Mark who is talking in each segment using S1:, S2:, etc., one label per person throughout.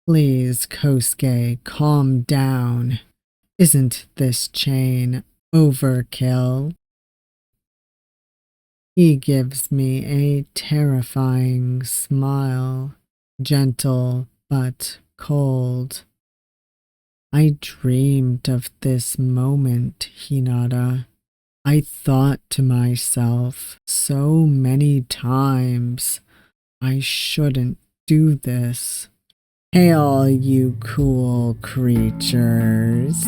S1: Please, Kosuke, calm down. Isn't this chain overkill? He gives me a terrifying smile, gentle but cold. I dreamed of this moment, Hinata. I thought to myself so many times, I shouldn't do this. Hey all you cool creatures.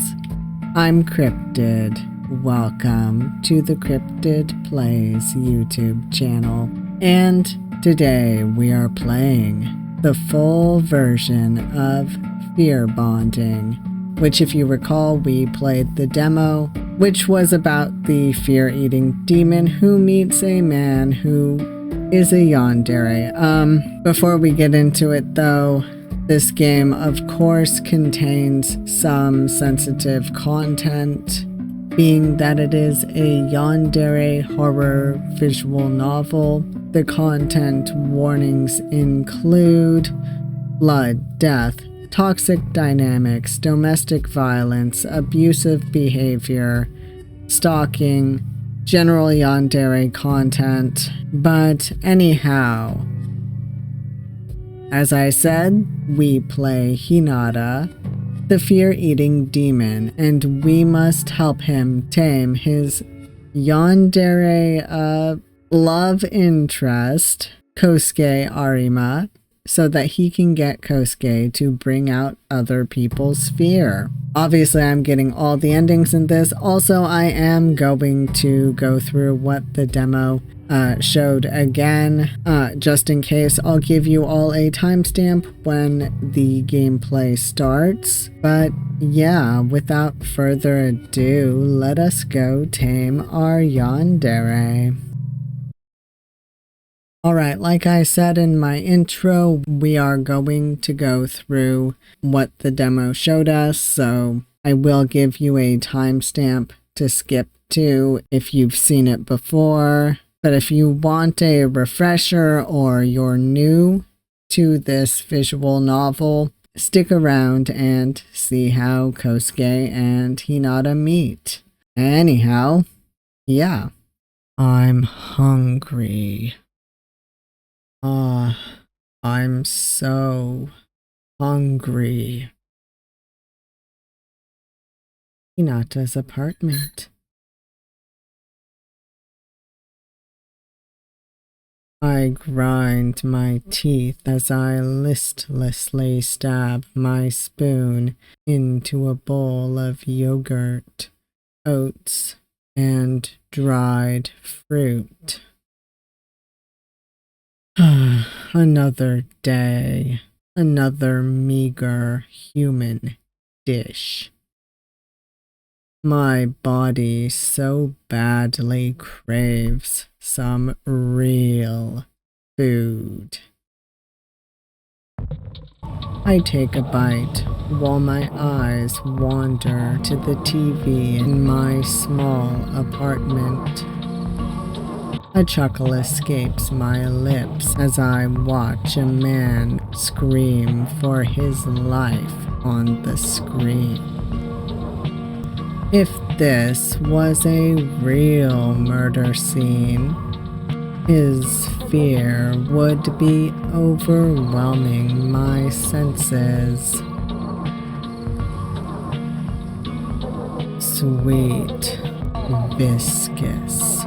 S1: I'm Cryptid. Welcome to the CryptidPlays YouTube channel. And today we are playing the full version of Fearbonding, which if you recall we played the demo, which was about the fear-eating demon who meets a man who is a yandere. Before we get into it though, this game of course contains some sensitive content, being that it is a yandere horror visual novel. The content warnings include blood, death, toxic dynamics, domestic violence, abusive behavior, stalking, general yandere content. But anyhow, as I said, we play Hinata, the fear-eating demon, and we must help him tame his yandere love interest, Kosuke Arima, so that he can get Kosuke to bring out other people's fear. Obviously, I'm getting all the endings in this. Also, I am going to go through what the demo showed again, just in case. I'll give you all a timestamp when the gameplay starts. But yeah, without further ado, let us go tame our yandere. Alright, like I said in my intro, we are going to go through what the demo showed us, so I will give you a timestamp to skip to if you've seen it before. But if you want a refresher or you're new to this visual novel, stick around and see how Kosuke and Hinata meet. Anyhow, yeah. I'm hungry. I'm so hungry. Hinata's apartment. I grind my teeth as I listlessly stab my spoon into a bowl of yogurt, oats, and dried fruit. Another day, another meager human dish. My body so badly craves some real food. I take a bite while my eyes wander to the TV in my small apartment. A chuckle escapes my lips as I watch a man scream for his life on the screen. If this was a real murder scene, his fear would be overwhelming my senses. Sweet, viscous,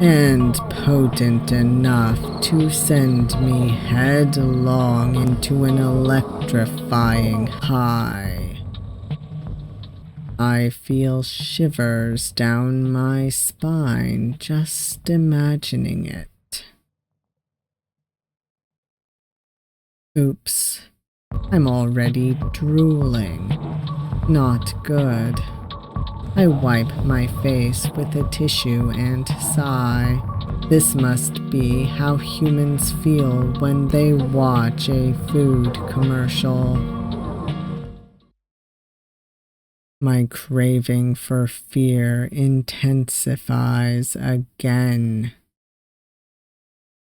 S1: and potent enough to send me headlong into an electrifying high. I feel shivers down my spine just imagining it. Oops, I'm already drooling. Not good. I wipe my face with a tissue and sigh. This must be how humans feel when they watch a food commercial. My craving for fear intensifies again.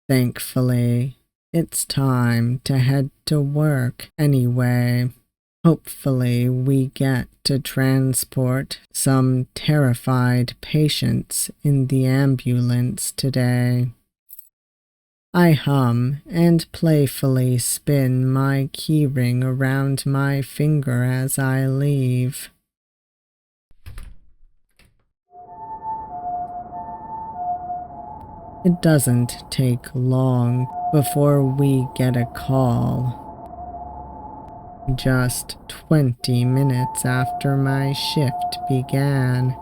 S1: Thankfully, it's time to head to work anyway. Hopefully we get to transport some terrified patients in the ambulance today. I hum and playfully spin my keyring around my finger as I leave. It doesn't take long before we get a call. Just 20 minutes after my shift began,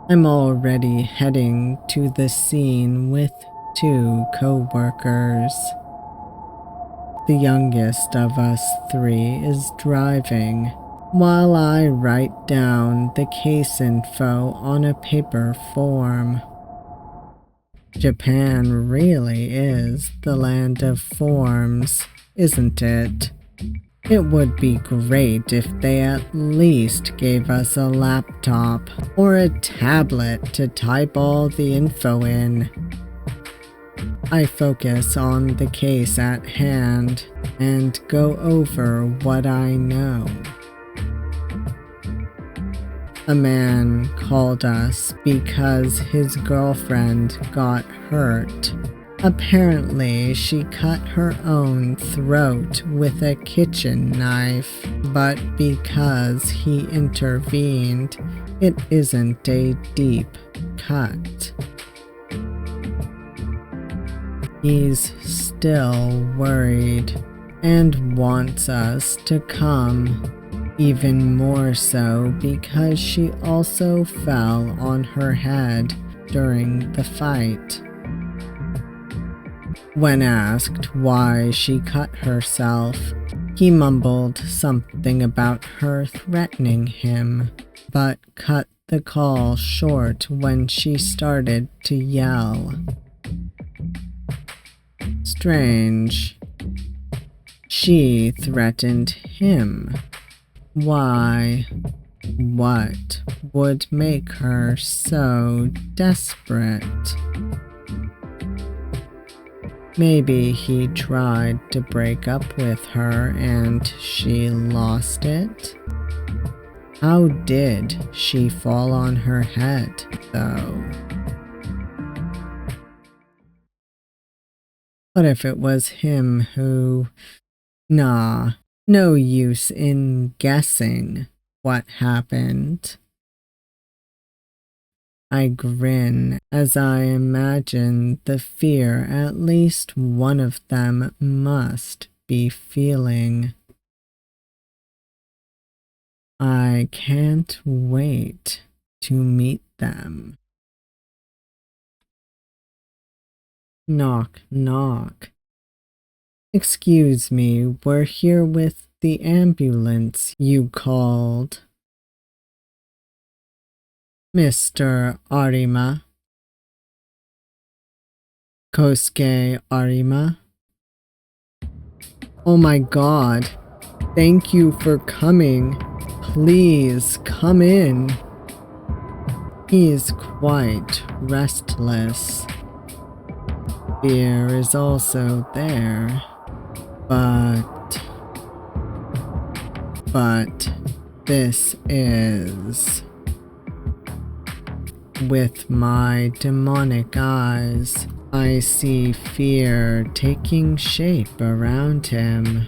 S1: I'm already heading to the scene with 2 co-workers. The youngest of us 3 is driving, while I write down the case info on a paper form. Japan really is the land of forms, isn't it? It would be great if they at least gave us a laptop or a tablet to type all the info in. I focus on the case at hand and go over what I know. A man called us because his girlfriend got hurt. Apparently, she cut her own throat with a kitchen knife, but because he intervened, it isn't a deep cut. He's still worried and wants us to come, even more so because she also fell on her head during the fight. When asked why she cut herself, he mumbled something about her threatening him, but cut the call short when she started to yell. Strange. She threatened him. Why? What would make her so desperate? Maybe he tried to break up with her and she lost it? How did she fall on her head, though? What if it was him who... Nah, no use in guessing what happened. I grin as I imagine the fear at least one of them must be feeling. I can't wait to meet them. Knock, knock. Excuse me, we're here with the ambulance you called. Mr. Arima. Kosuke Arima. Oh my god. Thank you for coming. Please come in. He is quite restless. Fear is also there. But this is... With my demonic eyes, I see fear taking shape around him.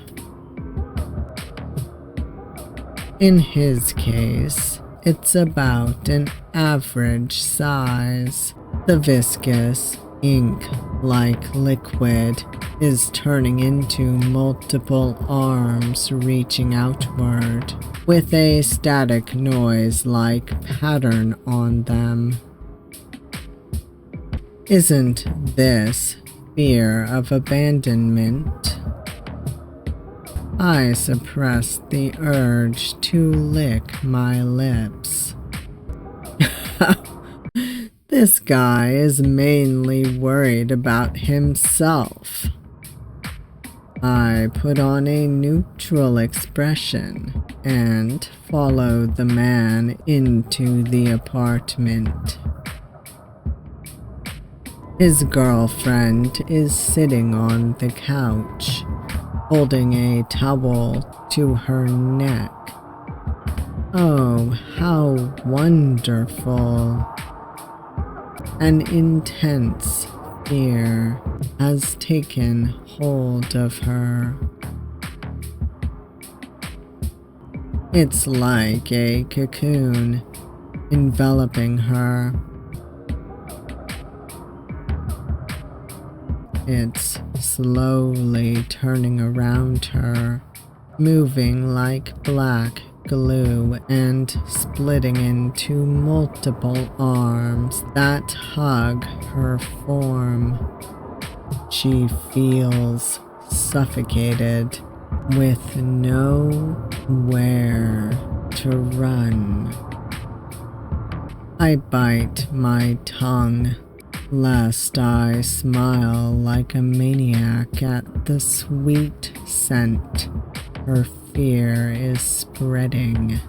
S1: In his case, it's about an average size. The viscous, ink-like liquid is turning into multiple arms reaching outward, with a static noise-like pattern on them. Isn't this fear of abandonment? I suppress the urge to lick my lips. This guy is mainly worried about himself. I put on a neutral expression and follow the man into the apartment. His girlfriend is sitting on the couch, holding a towel to her neck. Oh, how wonderful. An intense fear has taken hold of her. It's like a cocoon enveloping her. It's slowly turning around her, moving like black glue and splitting into multiple arms that hug her form. She feels suffocated with nowhere to run. I bite my tongue lest I smile like a maniac at the sweet scent her fear is spreading.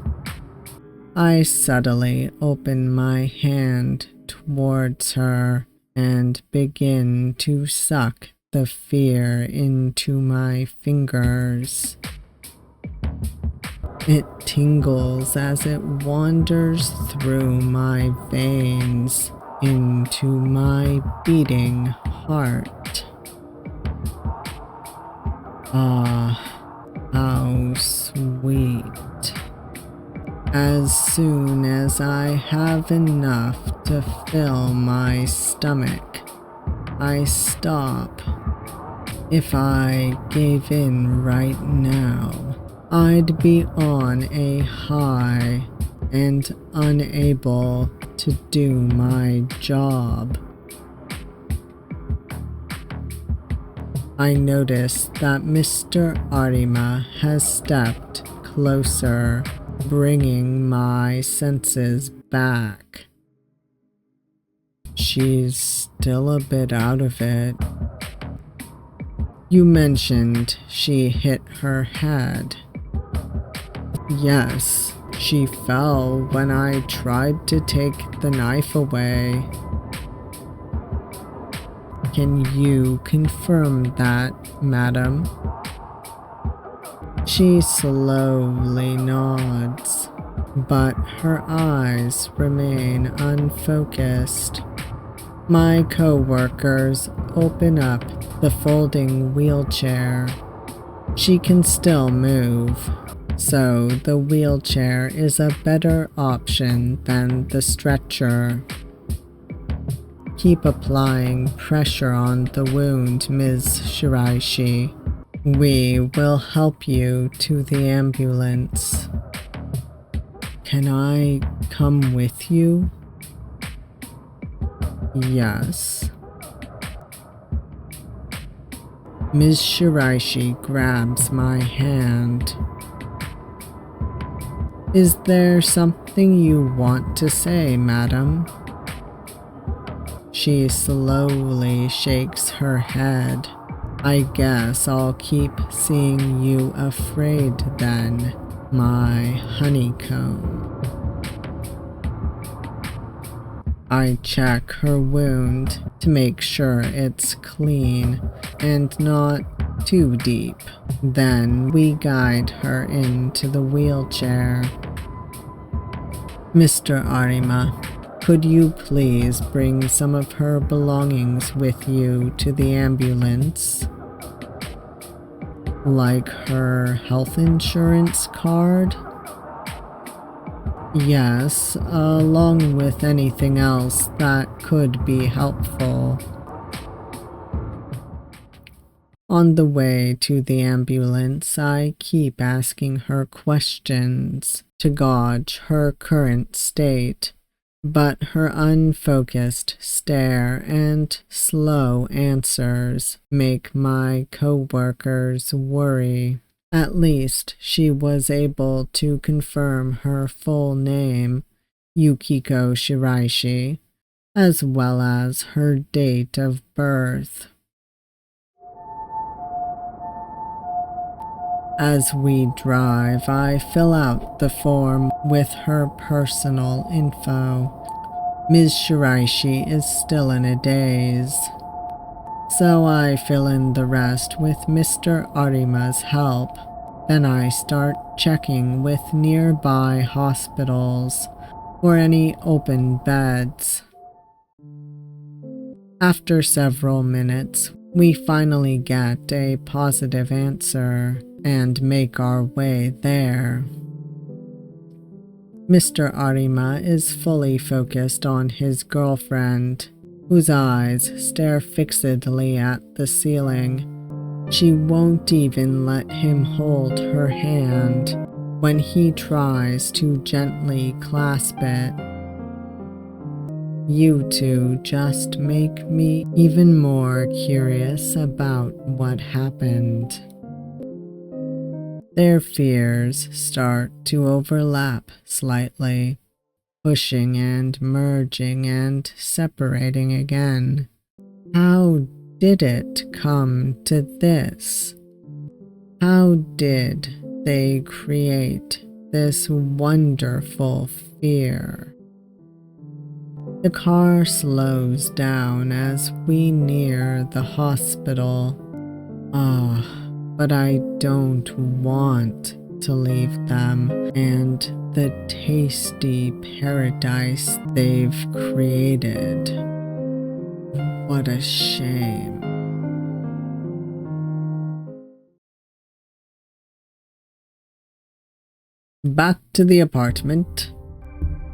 S1: I subtly open my hand towards her and begin to suck the fear into my fingers. It tingles as it wanders through my veins into my beating heart. Ah, how sweet. As soon as I have enough to fill my stomach, I stop. If I gave in right now, I'd be on a high and unable to do my job. I notice that Mr. Arima has stepped closer, bringing my senses back. She's still a bit out of it. You mentioned she hit her head. Yes, she fell when I tried to take the knife away. Can you confirm that, madam? She slowly nods, but her eyes remain unfocused. My co-workers open up the folding wheelchair. She can still move, so the wheelchair is a better option than the stretcher. Keep applying pressure on the wound, Ms. Shiraishi. We will help you to the ambulance. Can I come with you? Yes. Ms. Shiraishi grabs my hand. Is there something you want to say, madam? She slowly shakes her head. I guess I'll keep seeing you afraid then, my honeycomb. I check her wound to make sure it's clean and not too deep. Then we guide her into the wheelchair. Mr. Arima, could you please bring some of her belongings with you to the ambulance? Like her health insurance card? Yes, along with anything else that could be helpful. On the way to the ambulance, I keep asking her questions to gauge her current state, but her unfocused stare and slow answers make my co-workers worry. At least she was able to confirm her full name, Yukiko Shiraishi, as well as her date of birth. As we drive, I fill out the form with her personal info. Ms. Shiraishi is still in a daze, so I fill in the rest with Mr. Arima's help. Then I start checking with nearby hospitals for any open beds. After several minutes, we finally get a positive answer and make our way there. Mr. Arima is fully focused on his girlfriend, whose eyes stare fixedly at the ceiling. She won't even let him hold her hand when he tries to gently clasp it. You two just make me even more curious about what happened. Their fears start to overlap slightly, pushing and merging and separating again. How did it come to this? How did they create this wonderful fear? The car slows down as we near the hospital. But I don't want to leave them and the tasty paradise they've created. What a shame. Back to the apartment.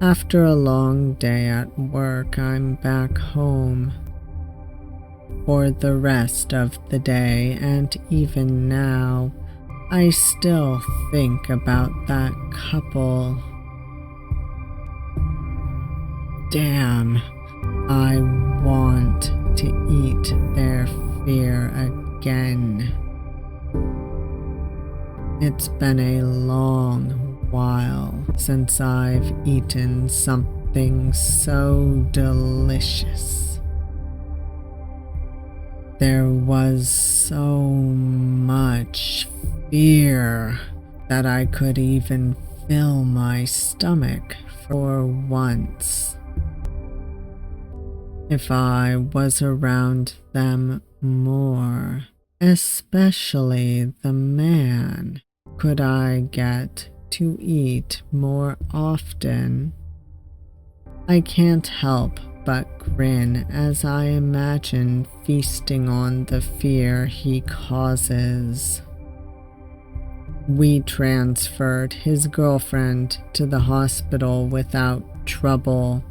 S1: After a long day at work, I'm back home. For the rest of the day, and even now, I still think about that couple. Damn, I want to eat their fear again. It's been a long while since I've eaten something so delicious. There was so much fear that I could even fill my stomach for once. If I was around them more, especially the man, could I get to eat more often? I can't help but grin as I imagine feasting on the fear he causes. We transferred his girlfriend to the hospital without trouble.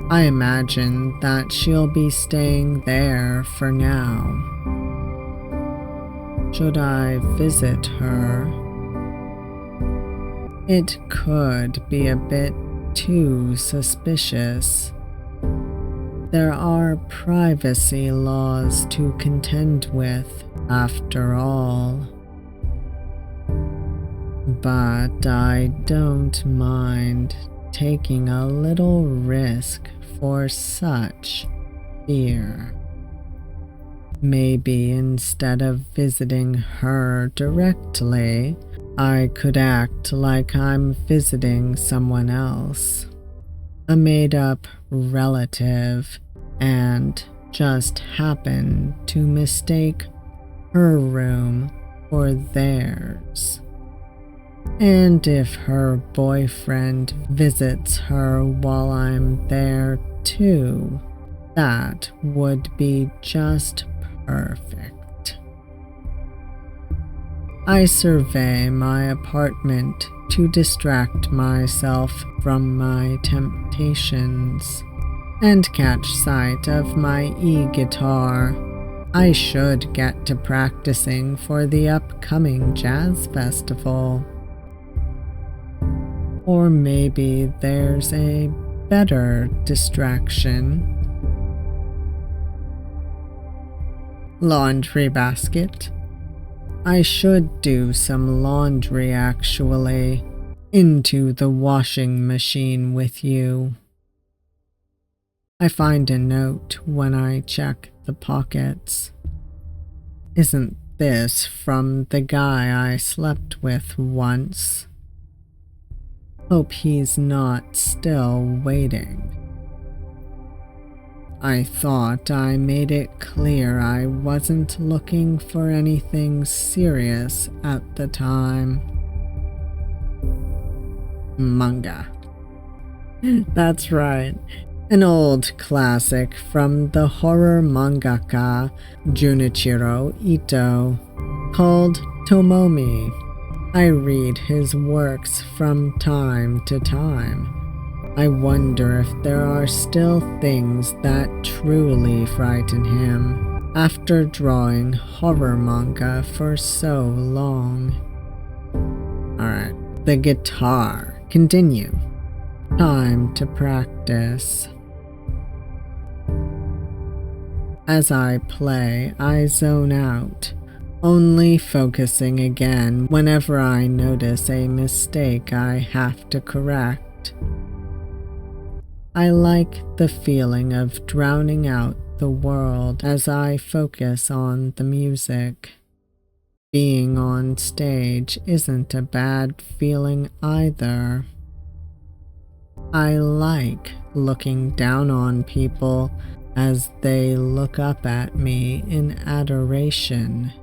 S1: I imagine that she'll be staying there for now. Should I visit her? It could be a bit too suspicious. There are privacy laws to contend with, after all. But I don't mind taking a little risk for such fear. Maybe instead of visiting her directly, I could act like I'm visiting someone else, a made-up relative, and just happen to mistake her room for theirs. And if her boyfriend visits her while I'm there too, that would be just perfect. I survey my apartment to distract myself from my temptations and catch sight of my e-guitar. I should get to practicing for the upcoming jazz festival. Or maybe there's a better distraction. Laundry basket. I should do some laundry actually, into the washing machine with you. I find a note when I check the pockets. Isn't this from the guy I slept with once? Hope he's not still waiting. I thought I made it clear I wasn't looking for anything serious at the time. Manga. That's right. An old classic from the horror mangaka Junichiro Ito called Tomomi. I read his works from time to time. I wonder if there are still things that truly frighten him after drawing horror manga for so long. Alright, the guitar. Continue. Time to practice. As I play, I zone out, only focusing again whenever I notice a mistake I have to correct. I like the feeling of drowning out the world as I focus on the music. Being on stage isn't a bad feeling either. I like looking down on people as they look up at me in adoration.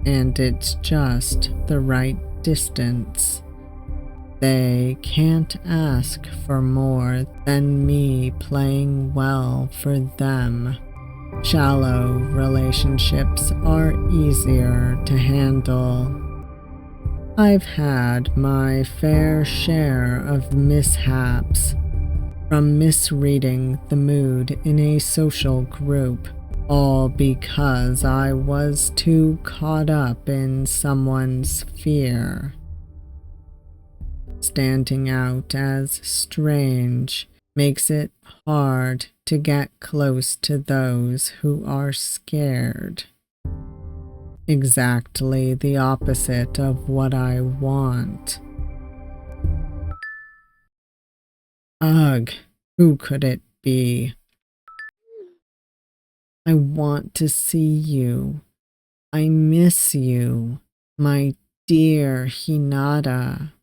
S1: And it's just the right distance. They can't ask for more than me playing well for them. Shallow relationships are easier to handle. I've had my fair share of mishaps, from misreading the mood in a social group, all because I was too caught up in someone's fear. Standing out as strange makes it hard to get close to those who are scared. Exactly the opposite of what I want. Ugh, who could it be? I want to see you. I miss you, my dear Hinata.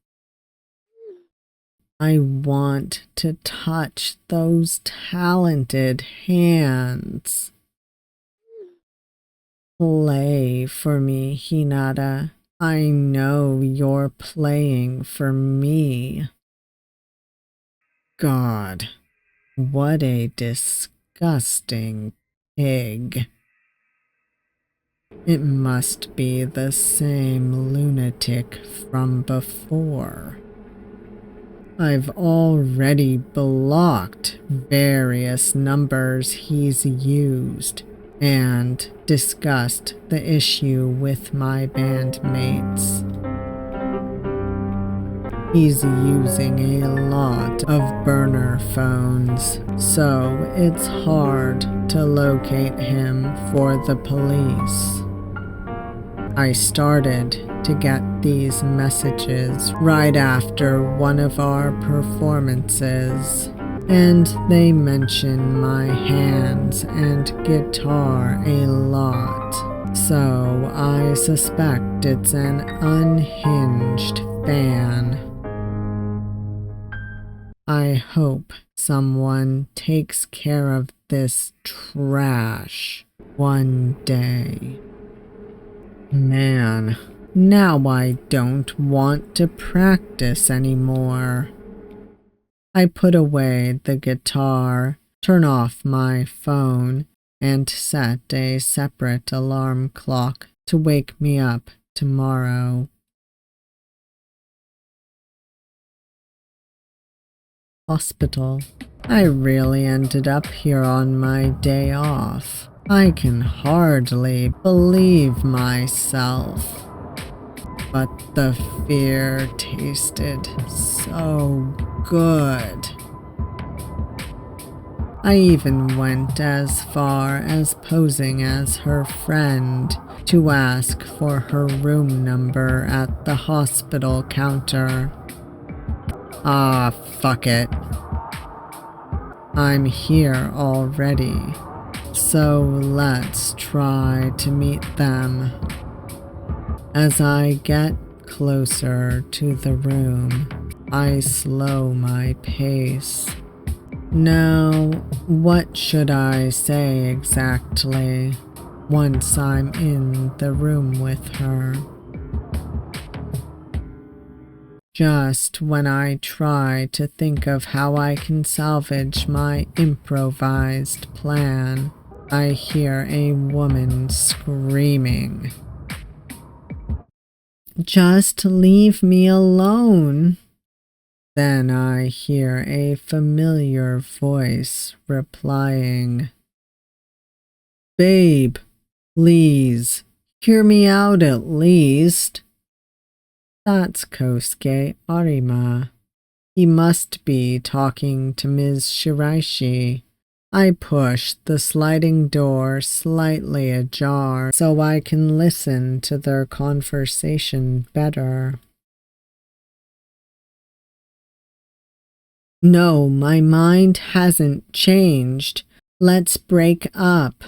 S1: I want to touch those talented hands. Play for me, Hinata. I know you're playing for me. God, what a disgusting pig. It must be the same lunatic from before. I've already blocked various numbers he's used and discussed the issue with my bandmates. He's using a lot of burner phones, so it's hard to locate him for the police. I started to get these messages right after one of our performances, and they mention my hands and guitar a lot, so I suspect it's an unhinged fan. I hope someone takes care of this trash one day. Man, now I don't want to practice anymore. I put away the guitar, turn off my phone, and set a separate alarm clock to wake me up tomorrow. Hospital. I really ended up here on my day off. I can hardly believe myself. But the fear tasted so good. I even went as far as posing as her friend to ask for her room number at the hospital counter. Ah, fuck it. I'm here already, so let's try to meet them. As I get closer to the room, I slow my pace. Now, what should I say exactly once I'm in the room with her? Just when I try to think of how I can salvage my improvised plan, I hear a woman screaming. "Just leave me alone!" Then I hear a familiar voice replying, "Babe, please, hear me out at least." That's Kosuke Arima. He must be talking to Ms. Shiraishi. I push the sliding door slightly ajar so I can listen to their conversation better. "No, my mind hasn't changed. Let's break up."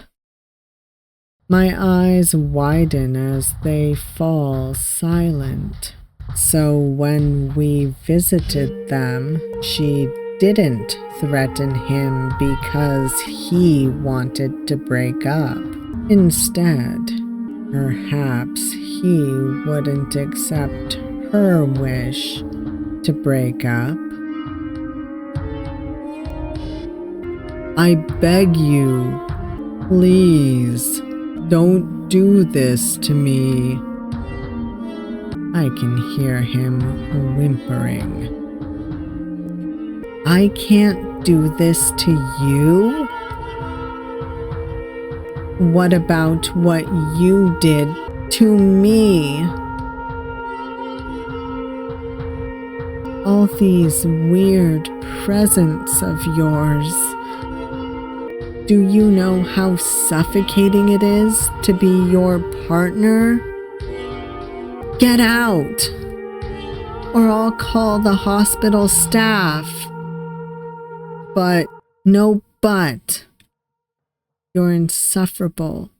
S1: My eyes widen as they fall silent. So when we visited them, she didn't threaten him because he wanted to break up. Instead, perhaps he wouldn't accept her wish to break up. "I beg you, please, don't do this to me." I can hear him whimpering. "I can't do this to you? What about what you did to me? All these weird presents of yours. Do you know how suffocating it is to be your partner? Get out, or I'll call the hospital staff." But, no but. You're insufferable.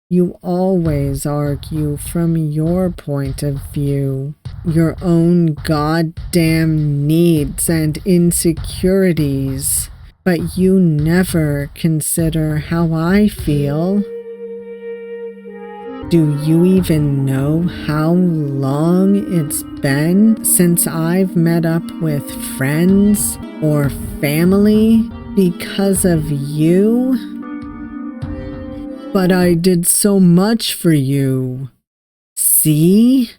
S1: You always argue from your point of view, your own goddamn needs and insecurities, but you never consider how I feel. Do you even know how long it's been since I've met up with friends or family because of you? But I did so much for you. See?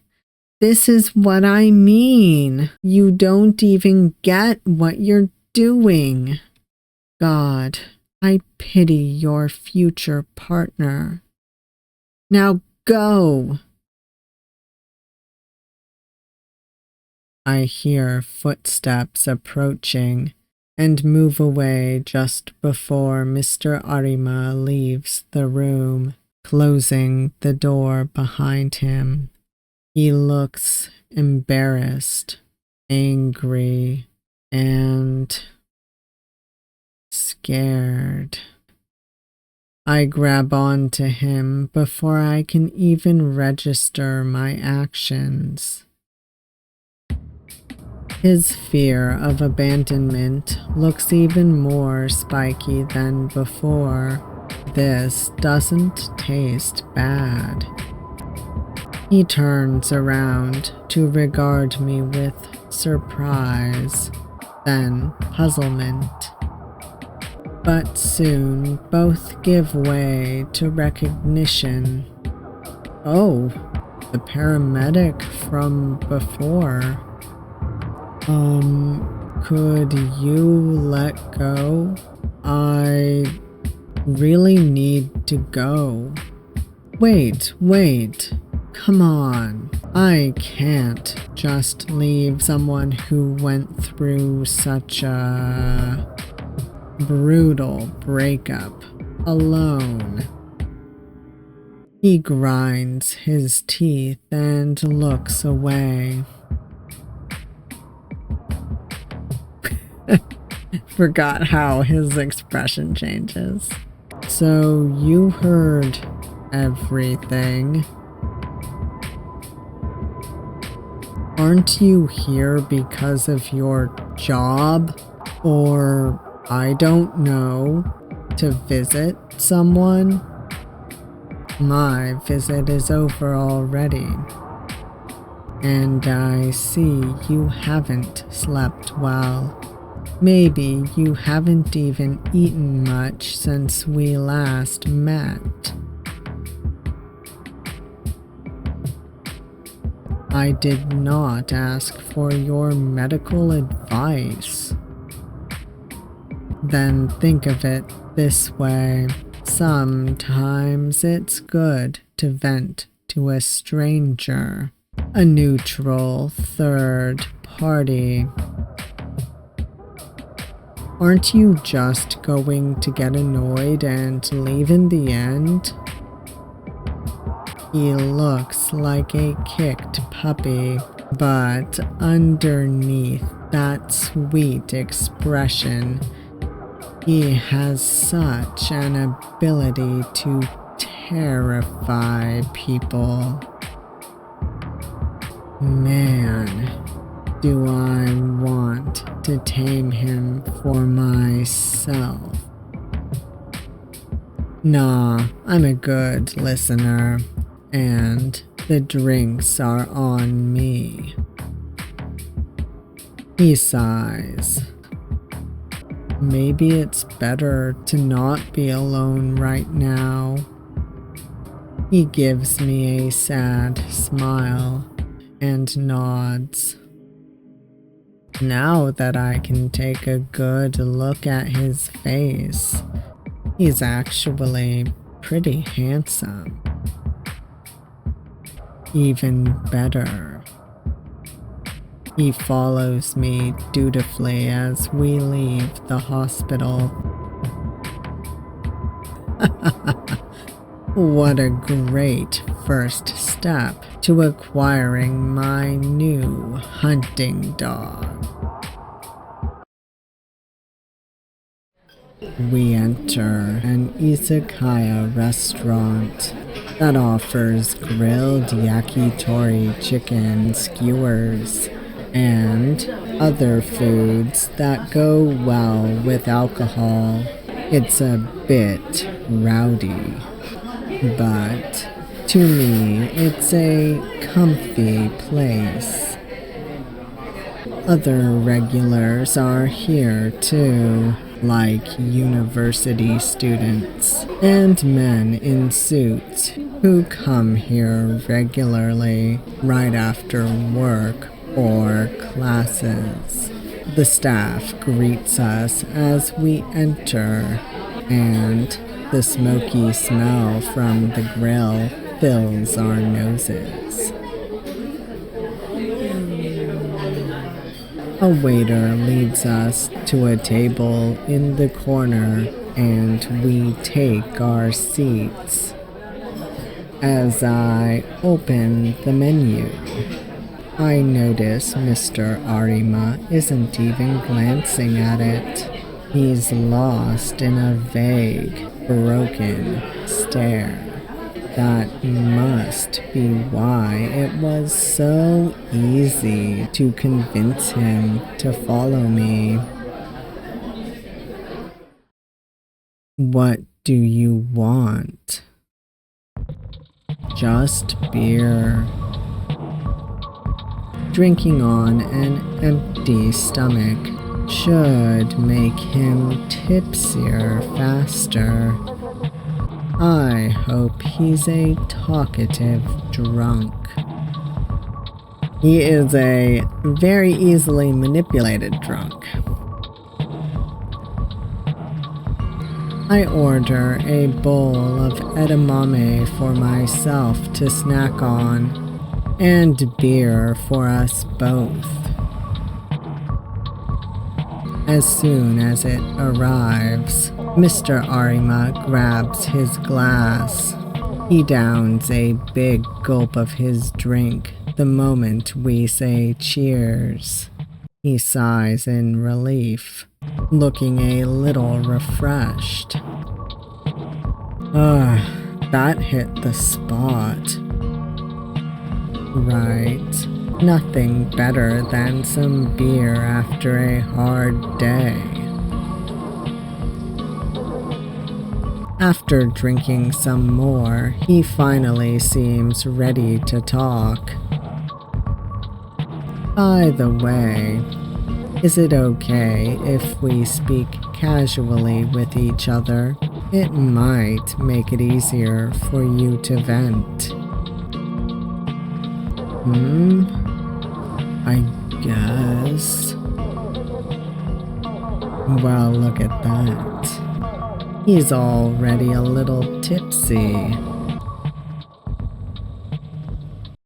S1: This is what I mean. You don't even get what you're doing. God, I pity your future partner. Now go." I hear footsteps approaching and move away just before Mr. Arima leaves the room, closing the door behind him. He looks embarrassed, angry, and scared. I grab onto him before I can even register my actions. His fear of abandonment looks even more spiky than before. This doesn't taste bad. He turns around to regard me with surprise, then puzzlement. But soon both give way to recognition. "Oh, the paramedic from before. Could you let go? I really need to go." Wait. Come on. I can't just leave someone who went through such a brutal breakup alone. He grinds his teeth and looks away. Forgot how his expression changes. "So you heard everything. Aren't you here because of your job?" Or, I don't know, to visit someone? My visit is over already. And I see you haven't slept well. Maybe you haven't even eaten much since we last met. I did not ask for your medical advice. Then think of it this way. Sometimes it's good to vent to a stranger, a neutral third party. Aren't you just going to get annoyed and leave in the end? He looks like a kicked puppy, but underneath that sweet expression, he has such an ability to terrify people. Man, do I want to tame him for myself. Nah, I'm a good listener, and the drinks are on me. He sighs. Maybe it's better to not be alone right now. He gives me a sad smile and nods. Now that I can take a good look at his face, he's actually pretty handsome. Even better. He follows me dutifully as we leave the hospital. What a great first step to acquiring my new hunting dog. We enter an izakaya restaurant that offers grilled yakitori chicken skewers and other foods that go well with alcohol. It's a bit rowdy, but to me it's a comfy place. Other regulars are here too, like university students and men in suits who come here regularly right after work or classes. The staff greets us as we enter, and the smoky smell from the grill fills our noses. A waiter leads us to a table in the corner, and we take our seats. As I open the menu, I notice Mr. Arima isn't even glancing at it. He's lost in a vague, broken stare. That must be why it was so easy to convince him to follow me. What do you want? Just beer. Drinking on an empty stomach should make him tipsier faster. I hope he's a talkative drunk. He is a very easily manipulated drunk. I order a bowl of edamame for myself to snack on, and beer for us both. As soon as it arrives, Mr. Arima grabs his glass. He downs a big gulp of his drink the moment we say cheers. He sighs in relief, looking a little refreshed. That hit the spot. Right. Nothing better than some beer after a hard day. After drinking some more, he finally seems ready to talk. By the way, is it okay if we speak casually with each other? It might make it easier for you to vent. I guess. Well, look at that. He's already a little tipsy.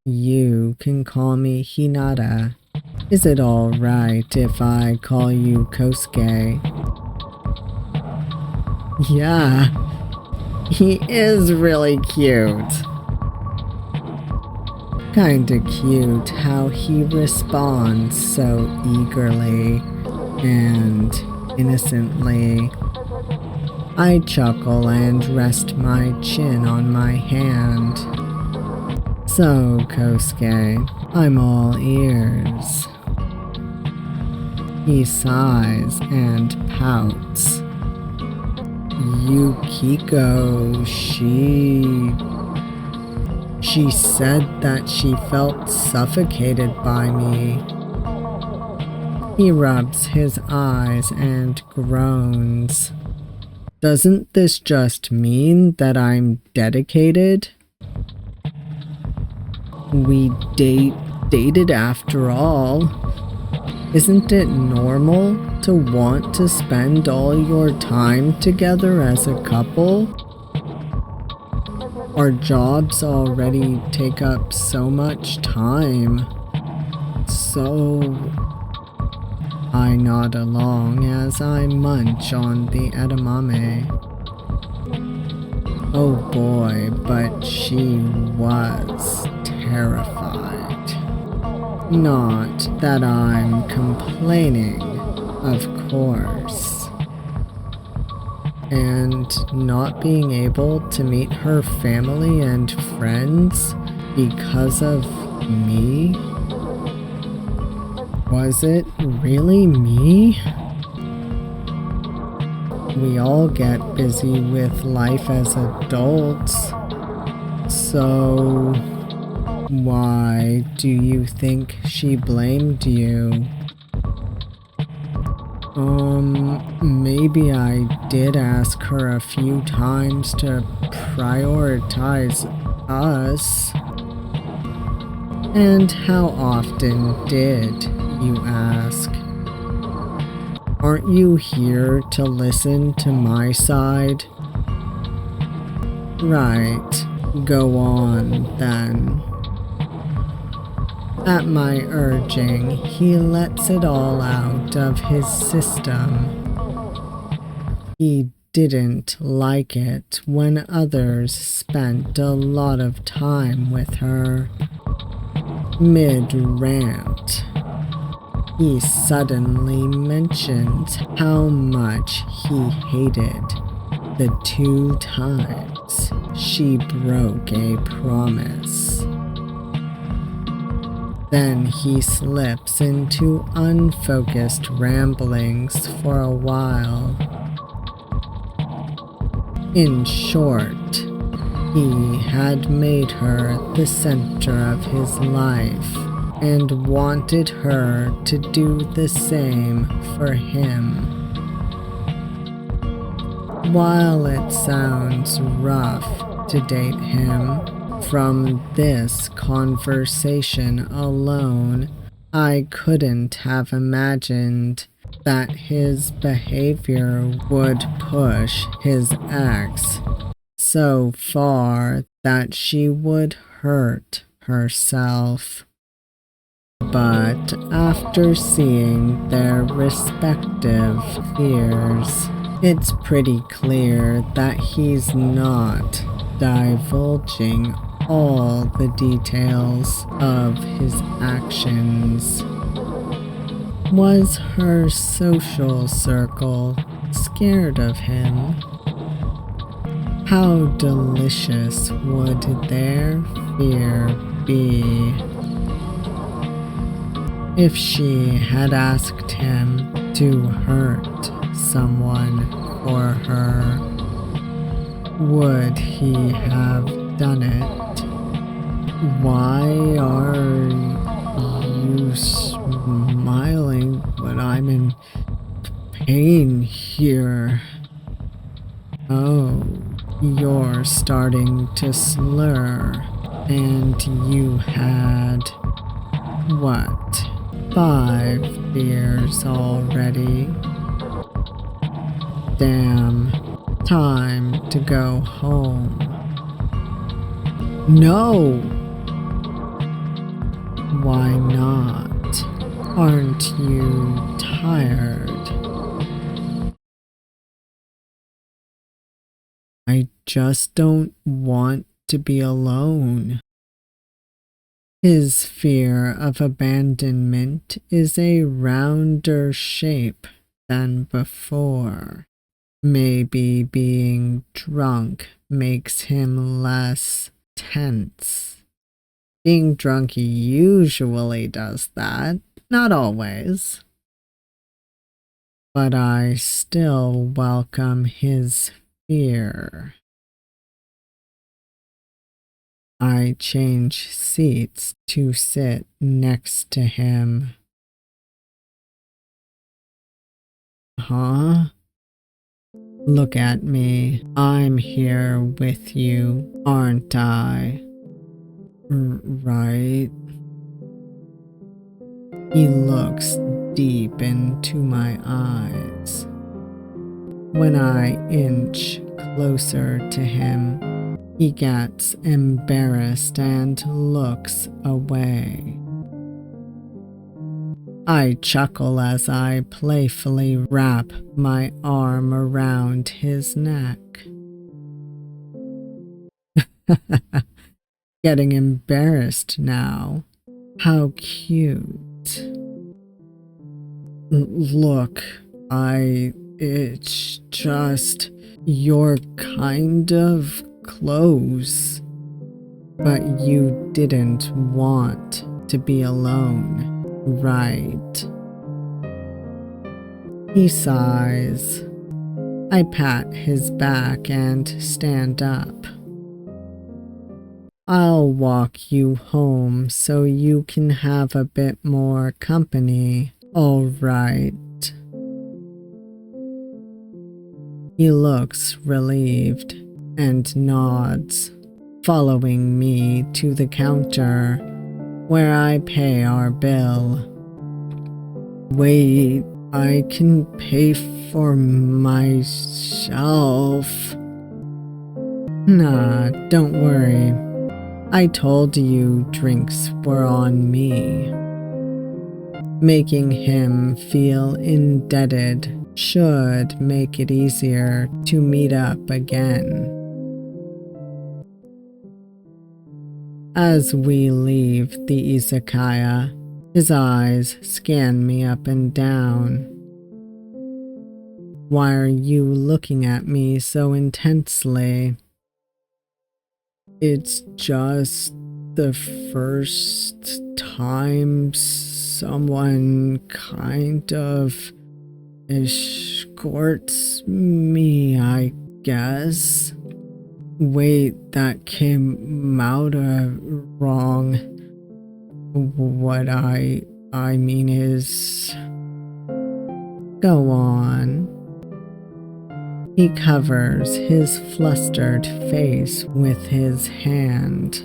S1: You can call me Hinata. Is it alright if I call you Kosuke? Yeah, he is really cute. Kinda cute how he responds so eagerly and innocently. I chuckle and rest my chin on my hand. So, Kosuke, I'm all ears. He sighs and pouts. Yukiko, she said that she felt suffocated by me. He rubs his eyes and groans. Doesn't this just mean that I'm dedicated? We dated after all. Isn't it normal to want to spend all your time together as a couple? Our jobs already take up so much time. So I nod along as I munch on the edamame. Oh boy, but she was terrified. Not that I'm complaining, of course. And not being able to meet her family and friends because of me? Was it really me? We all get busy with life as adults, so why do you think she blamed you? Maybe I did ask her a few times to prioritize us. And how often did you ask? Aren't you here to listen to my side? Right, go on then. At my urging, he lets it all out of his system. He didn't like it when others spent a lot of time with her. Mid-rant, he suddenly mentions how much he hated the 2 times she broke a promise. Then he slips into unfocused ramblings for a while. In short, he had made her the center of his life and wanted her to do the same for him. While it sounds rough to date him, from this conversation alone, I couldn't have imagined that his behavior would push his ex so far that she would hurt herself. But after seeing their respective fears, it's pretty clear that he's not divulging all the details of his actions. Was her social circle scared of him? How delicious would their fear be? If she had asked him to hurt someone for her, would he have done it? Why are you smiling when I'm in pain here? Oh, you're starting to slur, and you had, what, 5 beers already? Damn, time to go home. No! Why not? Aren't you tired? I just don't want to be alone. His fear of abandonment is a rounder shape than before. Maybe being drunk makes him less tense. Being drunk usually does that, not always. But I still welcome his fear. I change seats to sit next to him. Huh? Look at me. I'm here with you, aren't I? Right? He looks deep into my eyes. When I inch closer to him, he gets embarrassed and looks away. I chuckle as I playfully wrap my arm around his neck. Getting embarrassed now. How cute. Look, it's just you're kind of close, but you didn't want to be alone. Right. He sighs. I pat his back and stand up. I'll walk you home so you can have a bit more company, all right? He looks relieved and nods, following me to the counter where I pay our bill. Wait, I can pay for myself. Nah, don't worry. I told you drinks were on me. Making him feel indebted should make it easier to meet up again. As we leave the izakaya, his eyes scan me up and down. Why are you looking at me so intensely? It's just the first time someone kind of escorts me, I guess. Wait, that came out wrong. What I mean is... Go on. He covers his flustered face with his hand.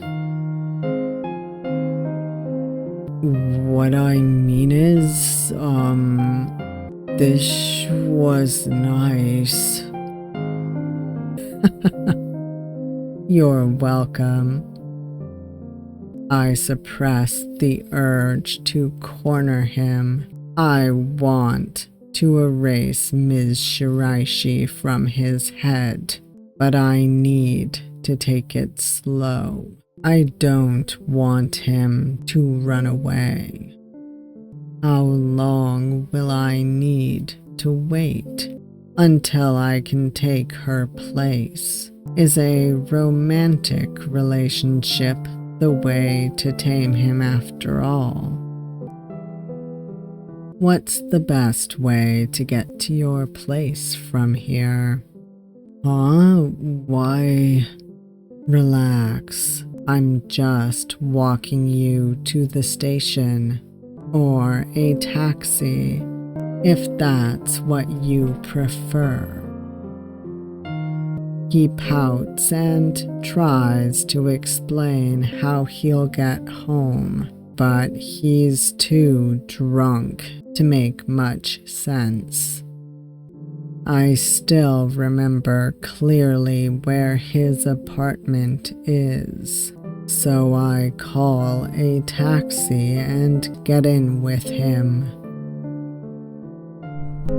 S1: What I mean is, this was nice. You're welcome. I suppress the urge to corner him. I want to erase Ms. Shiraishi from his head, but I need to take it slow. I don't want him to run away. How long will I need to wait until I can take her place? Is a romantic relationship the way to tame him after all? What's the best way to get to your place from here? Why? Relax. I'm just walking you to the station, or a taxi, if that's what you prefer. He pouts and tries to explain how he'll get home, but he's too drunk to make much sense. I still remember clearly where his apartment is, so I call a taxi and get in with him.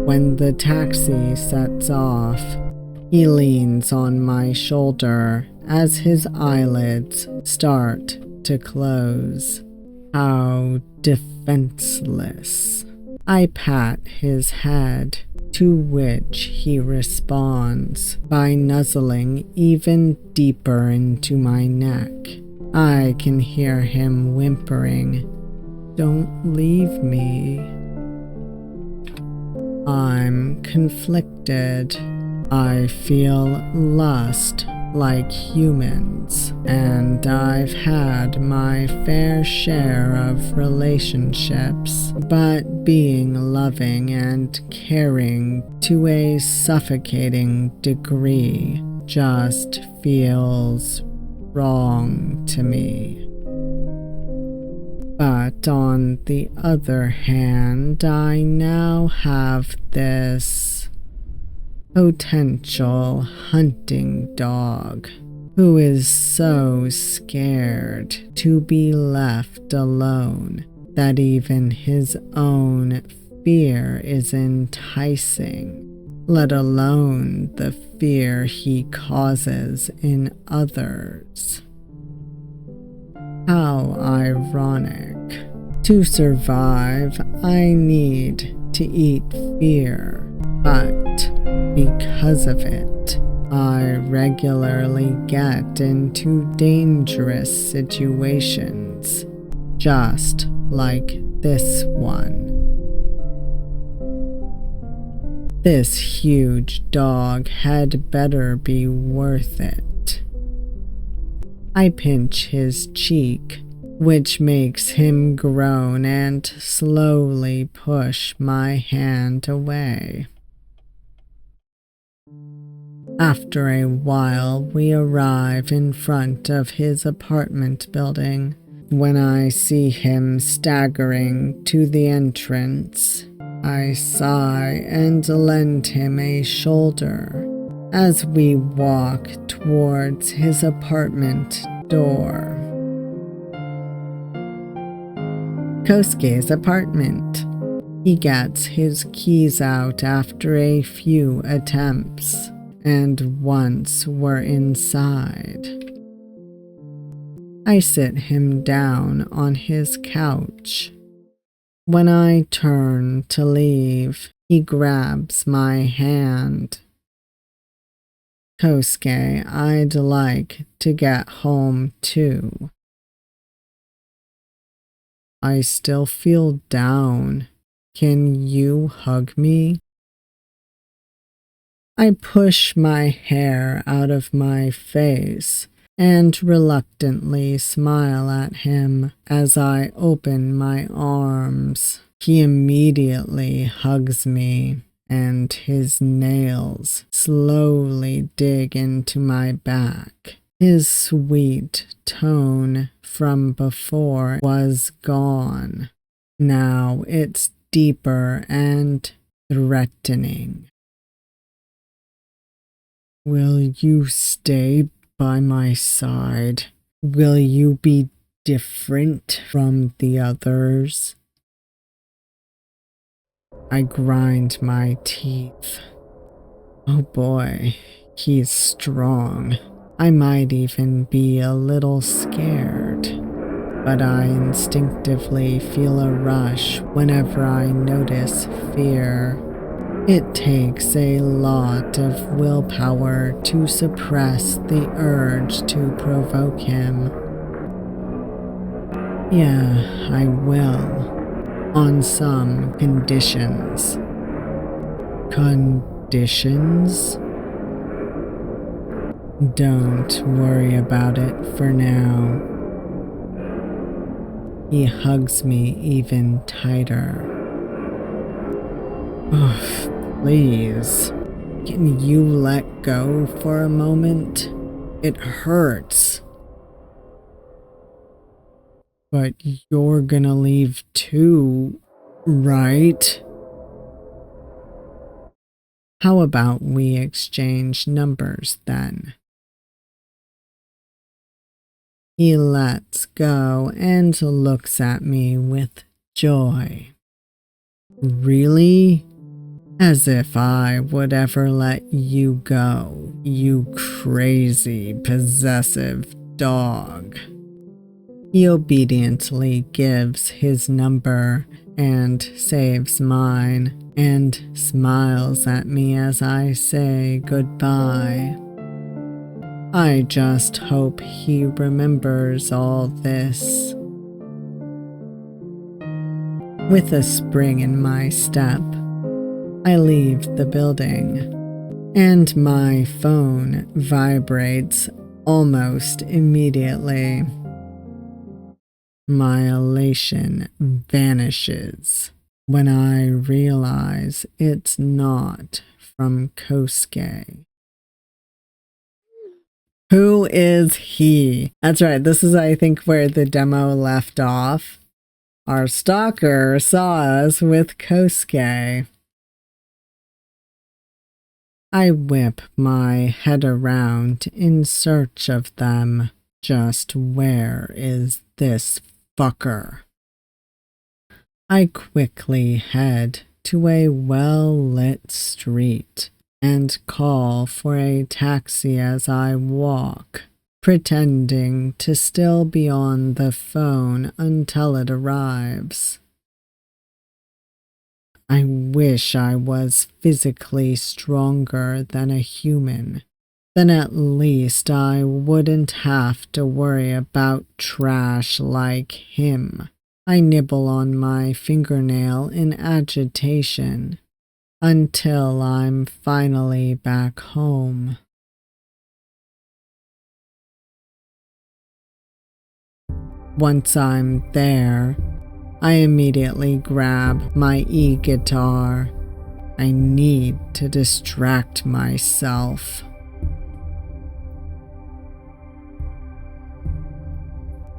S1: When the taxi sets off, he leans on my shoulder as his eyelids start to close. How defenseless. I pat his head, to which he responds by nuzzling even deeper into my neck. I can hear him whimpering, "Don't leave me." I'm conflicted. I feel lust like humans, and I've had my fair share of relationships, but being loving and caring to a suffocating degree just feels wrong to me. But on the other hand, I now have this potential hunting dog who is so scared to be left alone that even his own fear is enticing, let alone the fear he causes in others. How ironic. To survive, I need to eat fear, but because of it, I regularly get into dangerous situations, just like this one. This huge dog had better be worth it. I pinch his cheek, which makes him groan and slowly push my hand away. After a while, we arrive in front of his apartment building. When I see him staggering to the entrance, I sigh and lend him a shoulder as we walk towards his apartment door. Kosuke's apartment. He gets his keys out after a few attempts, and once we're inside, I sit him down on his couch. When I turn to leave, he grabs my hand. "Kosuke, I'd like to get home too." "I still feel down. Can you hug me?" I push my hair out of my face and reluctantly smile at him as I open my arms. He immediately hugs me, and his nails slowly dig into my back. His sweet tone from before was gone. Now it's deeper and threatening. "Will you stay by my side? Will you be different from the others?" I grind my teeth. Oh boy, he's strong. I might even be a little scared, but I instinctively feel a rush whenever I notice fear. It takes a lot of willpower to suppress the urge to provoke him. "Yeah, I will." on some conditions. Conditions? Don't worry about it for now. He hugs me even tighter. Oof, please. Can you let go for a moment? It hurts. But you're gonna leave too, right? How about we exchange numbers then? He lets go and looks at me with joy. Really? As if I would ever let you go, you crazy, possessive dog. He obediently gives his number and saves mine and smiles at me as I say goodbye. I just hope he remembers all this. With a spring in my step, I leave the building, and my phone vibrates almost immediately. My elation vanishes when I realize it's not from Kosuke. Who is he? That's right, this is, I think, where the demo left off. Our stalker saw us with Kosuke. I whip my head around in search of them. Just where is this fucker? I quickly head to a well-lit street and call for a taxi as I walk, pretending to still be on the phone until it arrives. I wish I was physically stronger than a human. Then at least I wouldn't have to worry about trash like him. I nibble on my fingernail in agitation until I'm finally back home. Once I'm there, I immediately grab my e-guitar. I need to distract myself.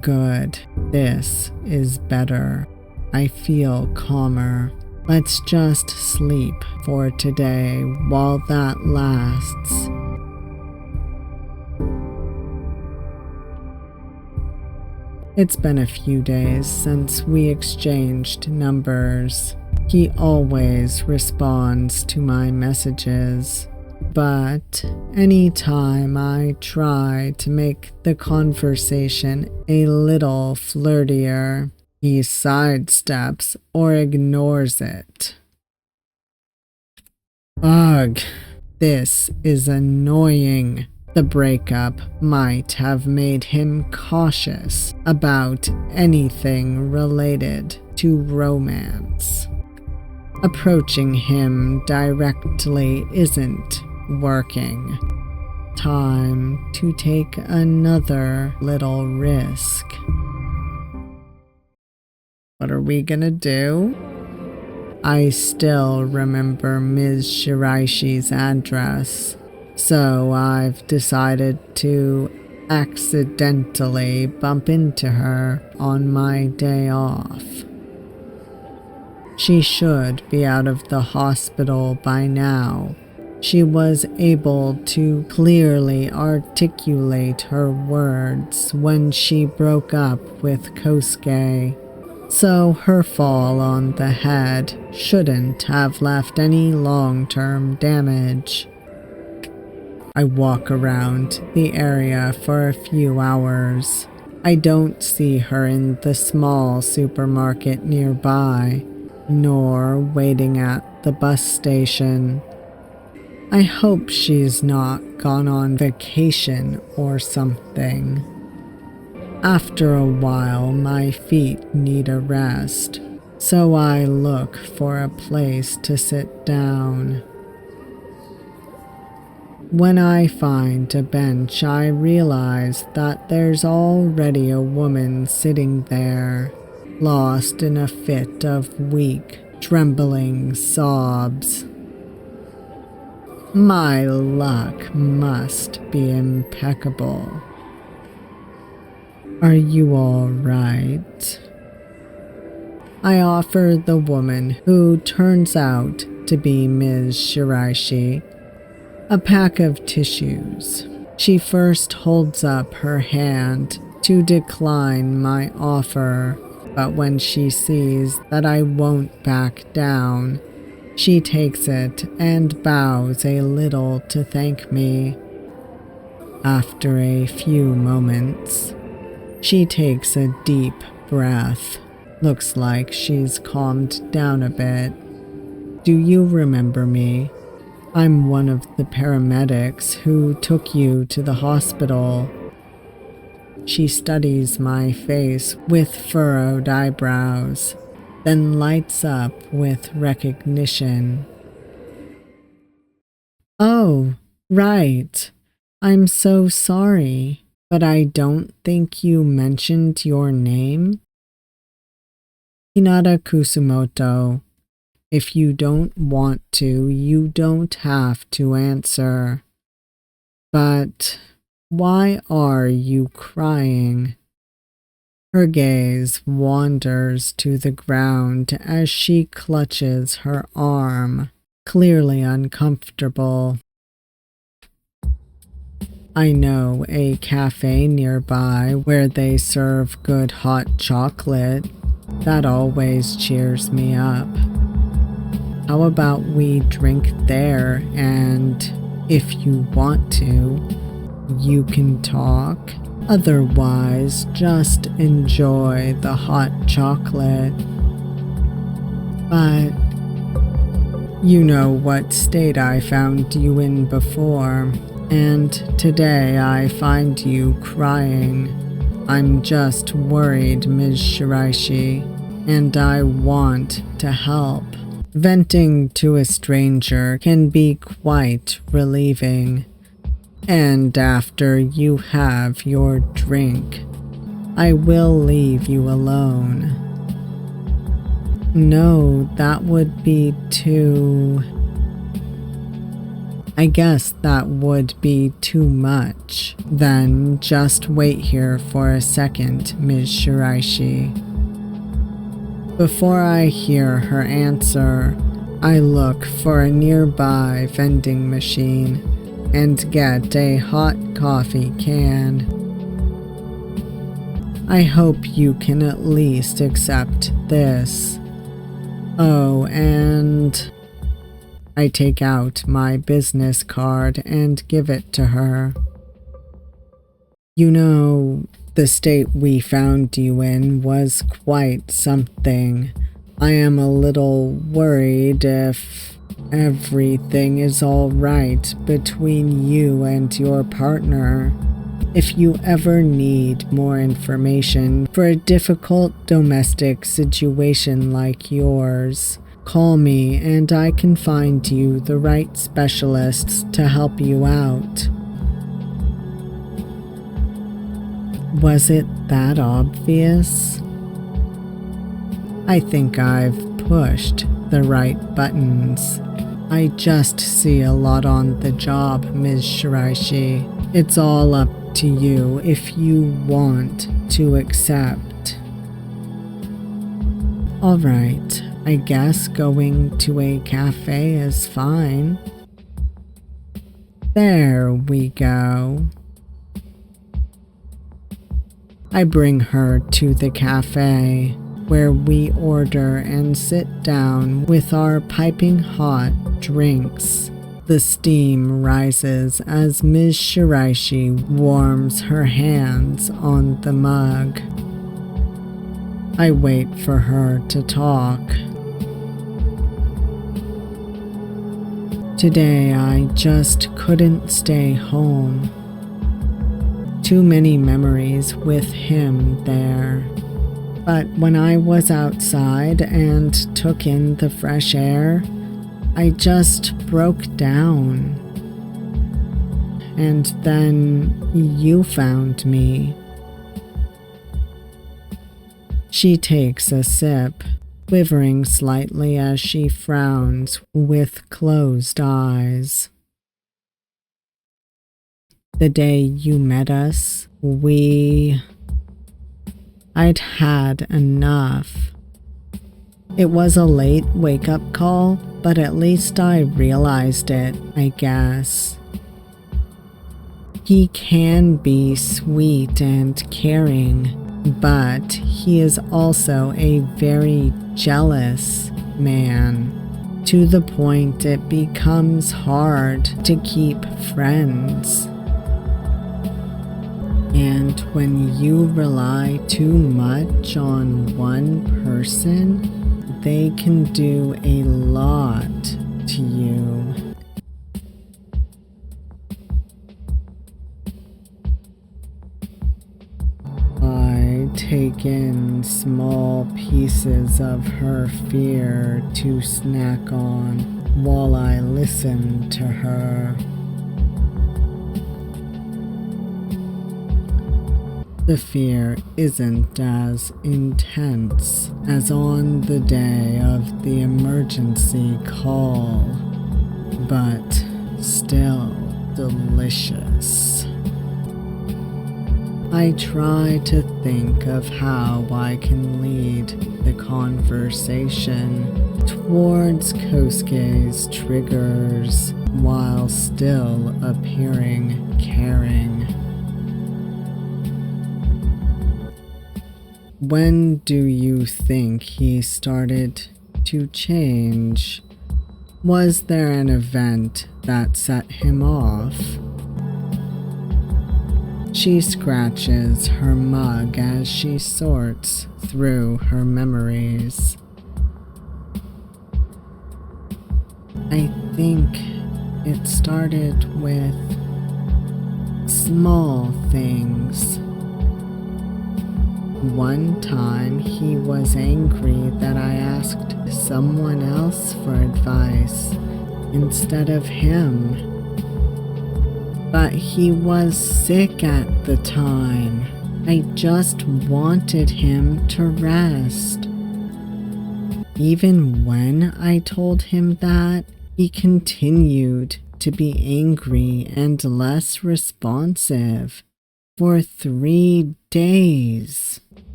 S1: Good. This is better. I feel calmer. Let's just sleep for today while that lasts. It's been a few days since we exchanged numbers. He always responds to my messages, but anytime I try to make the conversation a little flirtier, he sidesteps or ignores it. Ugh, this is annoying. The breakup might have made him cautious about anything related to romance. Approaching him directly isn't working. Time to take another little risk. What are we gonna do? I still remember Ms. Shiraishi's address, so I've decided to accidentally bump into her on my day off. She should be out of the hospital by now. She was able to clearly articulate her words when she broke up with Kosuke, so her fall on the head shouldn't have left any long-term damage. I walk around the area for a few hours. I don't see her in the small supermarket nearby, nor waiting at the bus station. I hope she's not gone on vacation or something. After a while, my feet need a rest, so I look for a place to sit down. When I find a bench, I realize that there's already a woman sitting there, lost in a fit of weak, trembling sobs. My luck must be impeccable. Are you all right? I offer the woman, who turns out to be Ms. Shiraishi, a pack of tissues. She first holds up her hand to decline my offer, but when she sees that I won't back down, she takes it and bows a little to thank me. After a few moments, she takes a deep breath. Looks like she's calmed down a bit. Do you remember me? I'm one of the paramedics who took you to the hospital. She studies my face with furrowed eyebrows, then lights up with recognition. Oh, right. I'm so sorry, but I don't think you mentioned your name. Hinata Kusumoto. If you don't want to, you don't have to answer. But why are you crying? Her gaze wanders to the ground as she clutches her arm, clearly uncomfortable. I know a cafe nearby where they serve good hot chocolate. That always cheers me up. How about we drink there, and if you want to, you can talk. Otherwise, just enjoy the hot chocolate. But you know what state I found you in before, and today I find you crying. I'm just worried, Ms. Shiraishi, and I want to help. Venting to a stranger can be quite relieving. And after you have your drink, I will leave you alone. No, that would be too... I guess that would be too much. Then just wait here for a second, Ms. Shiraishi. Before I hear her answer, I look for a nearby vending machine and get a hot coffee can. I hope you can at least accept this. Oh, and I take out my business card and give it to her. You know, the state we found you in was quite something. I am a little worried if everything is all right between you and your partner. If you ever need more information for a difficult domestic situation like yours, call me and I can find you the right specialists to help you out. Was it that obvious? I think I've pushed the right buttons. I just see a lot on the job, Ms. Shiraishi. It's all up to you if you want to accept. Alright, I guess going to a cafe is fine. There we go. I bring her to the cafe, where we order and sit down with our piping hot drinks. The steam rises as Ms. Shiraishi warms her hands on the mug. I wait for her to talk. Today I just couldn't stay home. Too many memories with him there. But when I was outside and took in the fresh air, I just broke down. And then you found me. She takes a sip, quivering slightly as she frowns with closed eyes. The day you met us, I'd had enough. It was a late wake-up call, but at least I realized it, I guess. He can be sweet and caring, but he is also a very jealous man, to the point it becomes hard to keep friends. And when you rely too much on one person, they can do a lot to you. I take in small pieces of her fear to snack on while I listen to her. The fear isn't as intense as on the day of the emergency call, but still delicious. I try to think of how I can lead the conversation towards Kosuke's triggers while still appearing caring. When do you think he started to change? Was there an event that set him off? She scratches her mug as she sorts through her memories. I think it started with small things. One time he was angry that I asked someone else for advice instead of him. But he was sick at the time. I just wanted him to rest. Even when I told him that, he continued to be angry and less responsive for 3 days.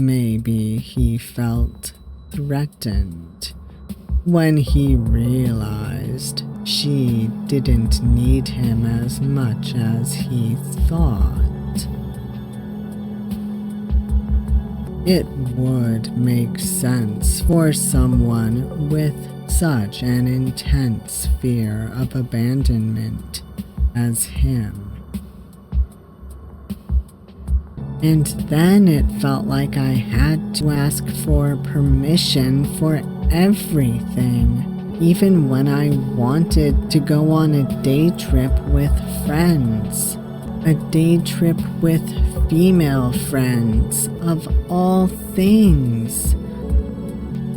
S1: Maybe he felt threatened when he realized she didn't need him as much as he thought. It would make sense for someone with such an intense fear of abandonment as him. And then it felt like I had to ask for permission for everything, even when I wanted to go on a day trip with friends. A day trip with female friends, of all things.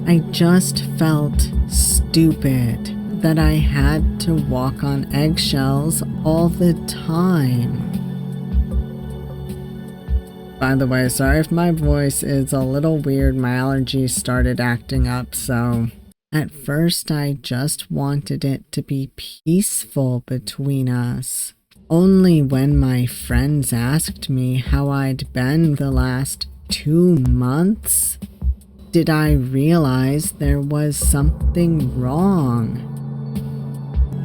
S1: I just felt stupid that I had to walk on eggshells all the time. By the way, sorry if my voice is a little weird. My allergies started acting up, so at first I just wanted it to be peaceful between us. Only when my friends asked me how I'd been the last 2 months did I realize there was something wrong.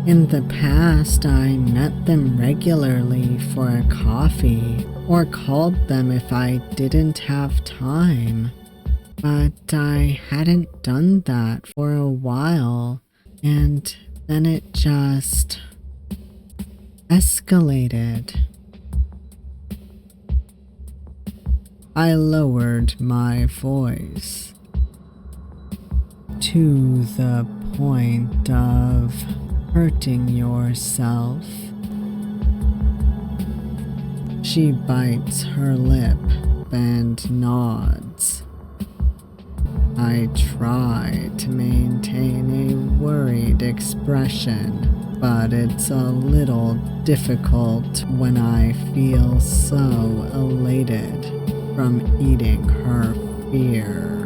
S1: In the past, I met them regularly for a coffee, or called them if I didn't have time. But I hadn't done that for a while, and then it just escalated. I lowered my voice to the point of hurting yourself. She bites her lip and nods. I try to maintain a worried expression, but it's a little difficult when I feel so elated from eating her fear.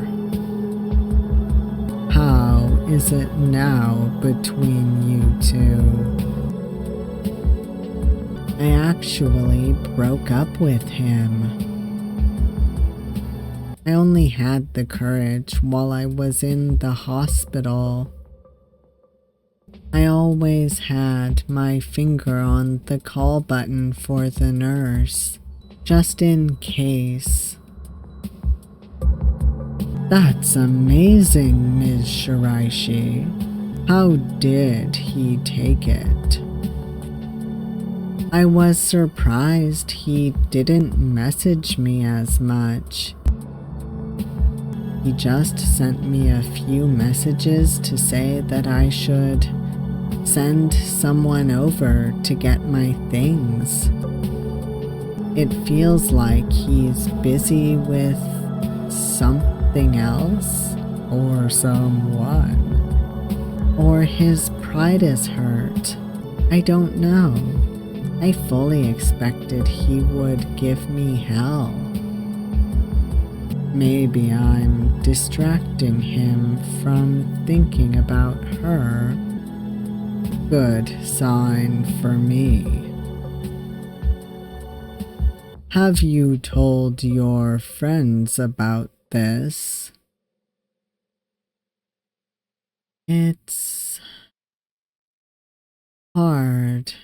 S1: How is it now between you two? I actually broke up with him. I only had the courage while I was in the hospital. I always had my finger on the call button for the nurse, just in case. That's amazing, Ms. Shiraishi. How did he take it? I was surprised he didn't message me as much. He just sent me a few messages to say that I should send someone over to get my things. It feels like he's busy with something else or someone. Or his pride is hurt. I don't know. I fully expected he would give me hell. Maybe I'm distracting him from thinking about her. Good sign for me. Have you told your friends about this? It's hard.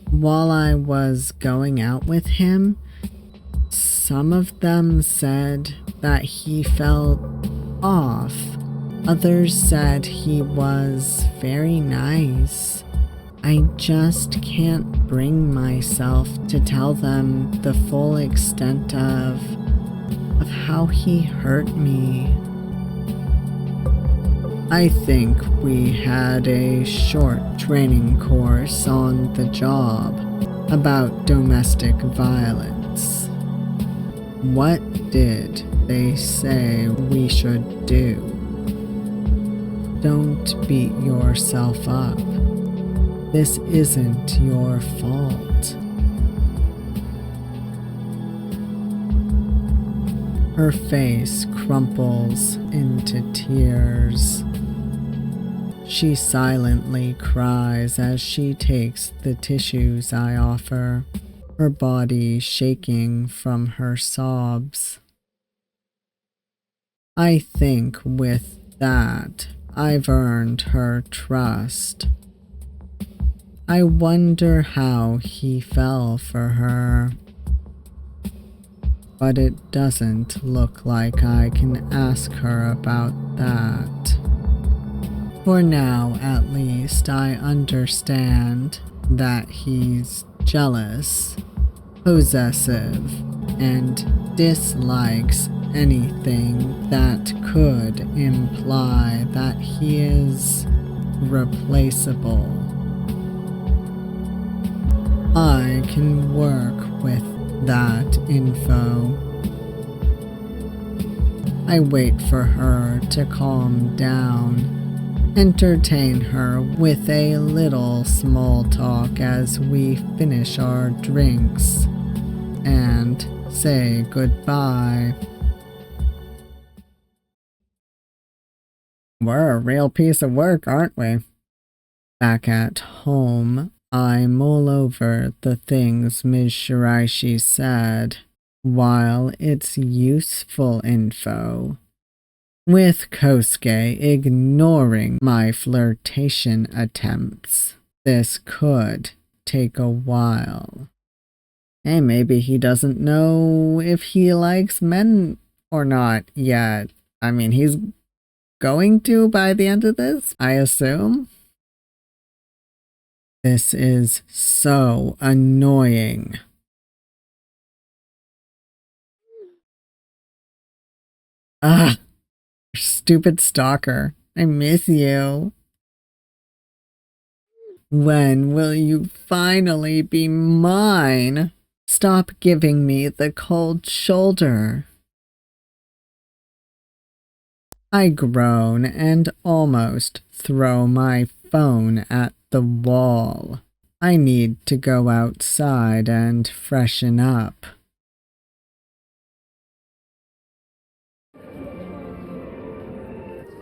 S1: While I was going out with him, some of them said that he felt off. Others said he was very nice. I just can't bring myself to tell them the full extent of how he hurt me. I think we had a short training course on the job about domestic violence. What did they say we should do? Don't beat yourself up. This isn't your fault. Her face crumples into tears. She silently cries as she takes the tissues I offer, her body shaking from her sobs. I think with that, I've earned her trust. I wonder how he fell for her. But it doesn't look like I can ask her about that. For now, at least, I understand that he's jealous, possessive, and dislikes anything that could imply that he is replaceable. I can work with that info. I wait for her to calm down, entertain her with a little small talk as we finish our drinks, and say goodbye. We're a real piece of work, aren't we? Back at home, I mull over the things Ms. Shiraishi said. While it's useful info, with Kosuke ignoring my flirtation attempts, this could take a while. Hey, maybe he doesn't know if he likes men or not yet. I mean, he's going to by the end of this, I assume. This is so annoying. Ah, stupid stalker. I miss you. When will you finally be mine? Stop giving me the cold shoulder. I groan and almost throw my phone at the wall. I need to go outside and freshen up.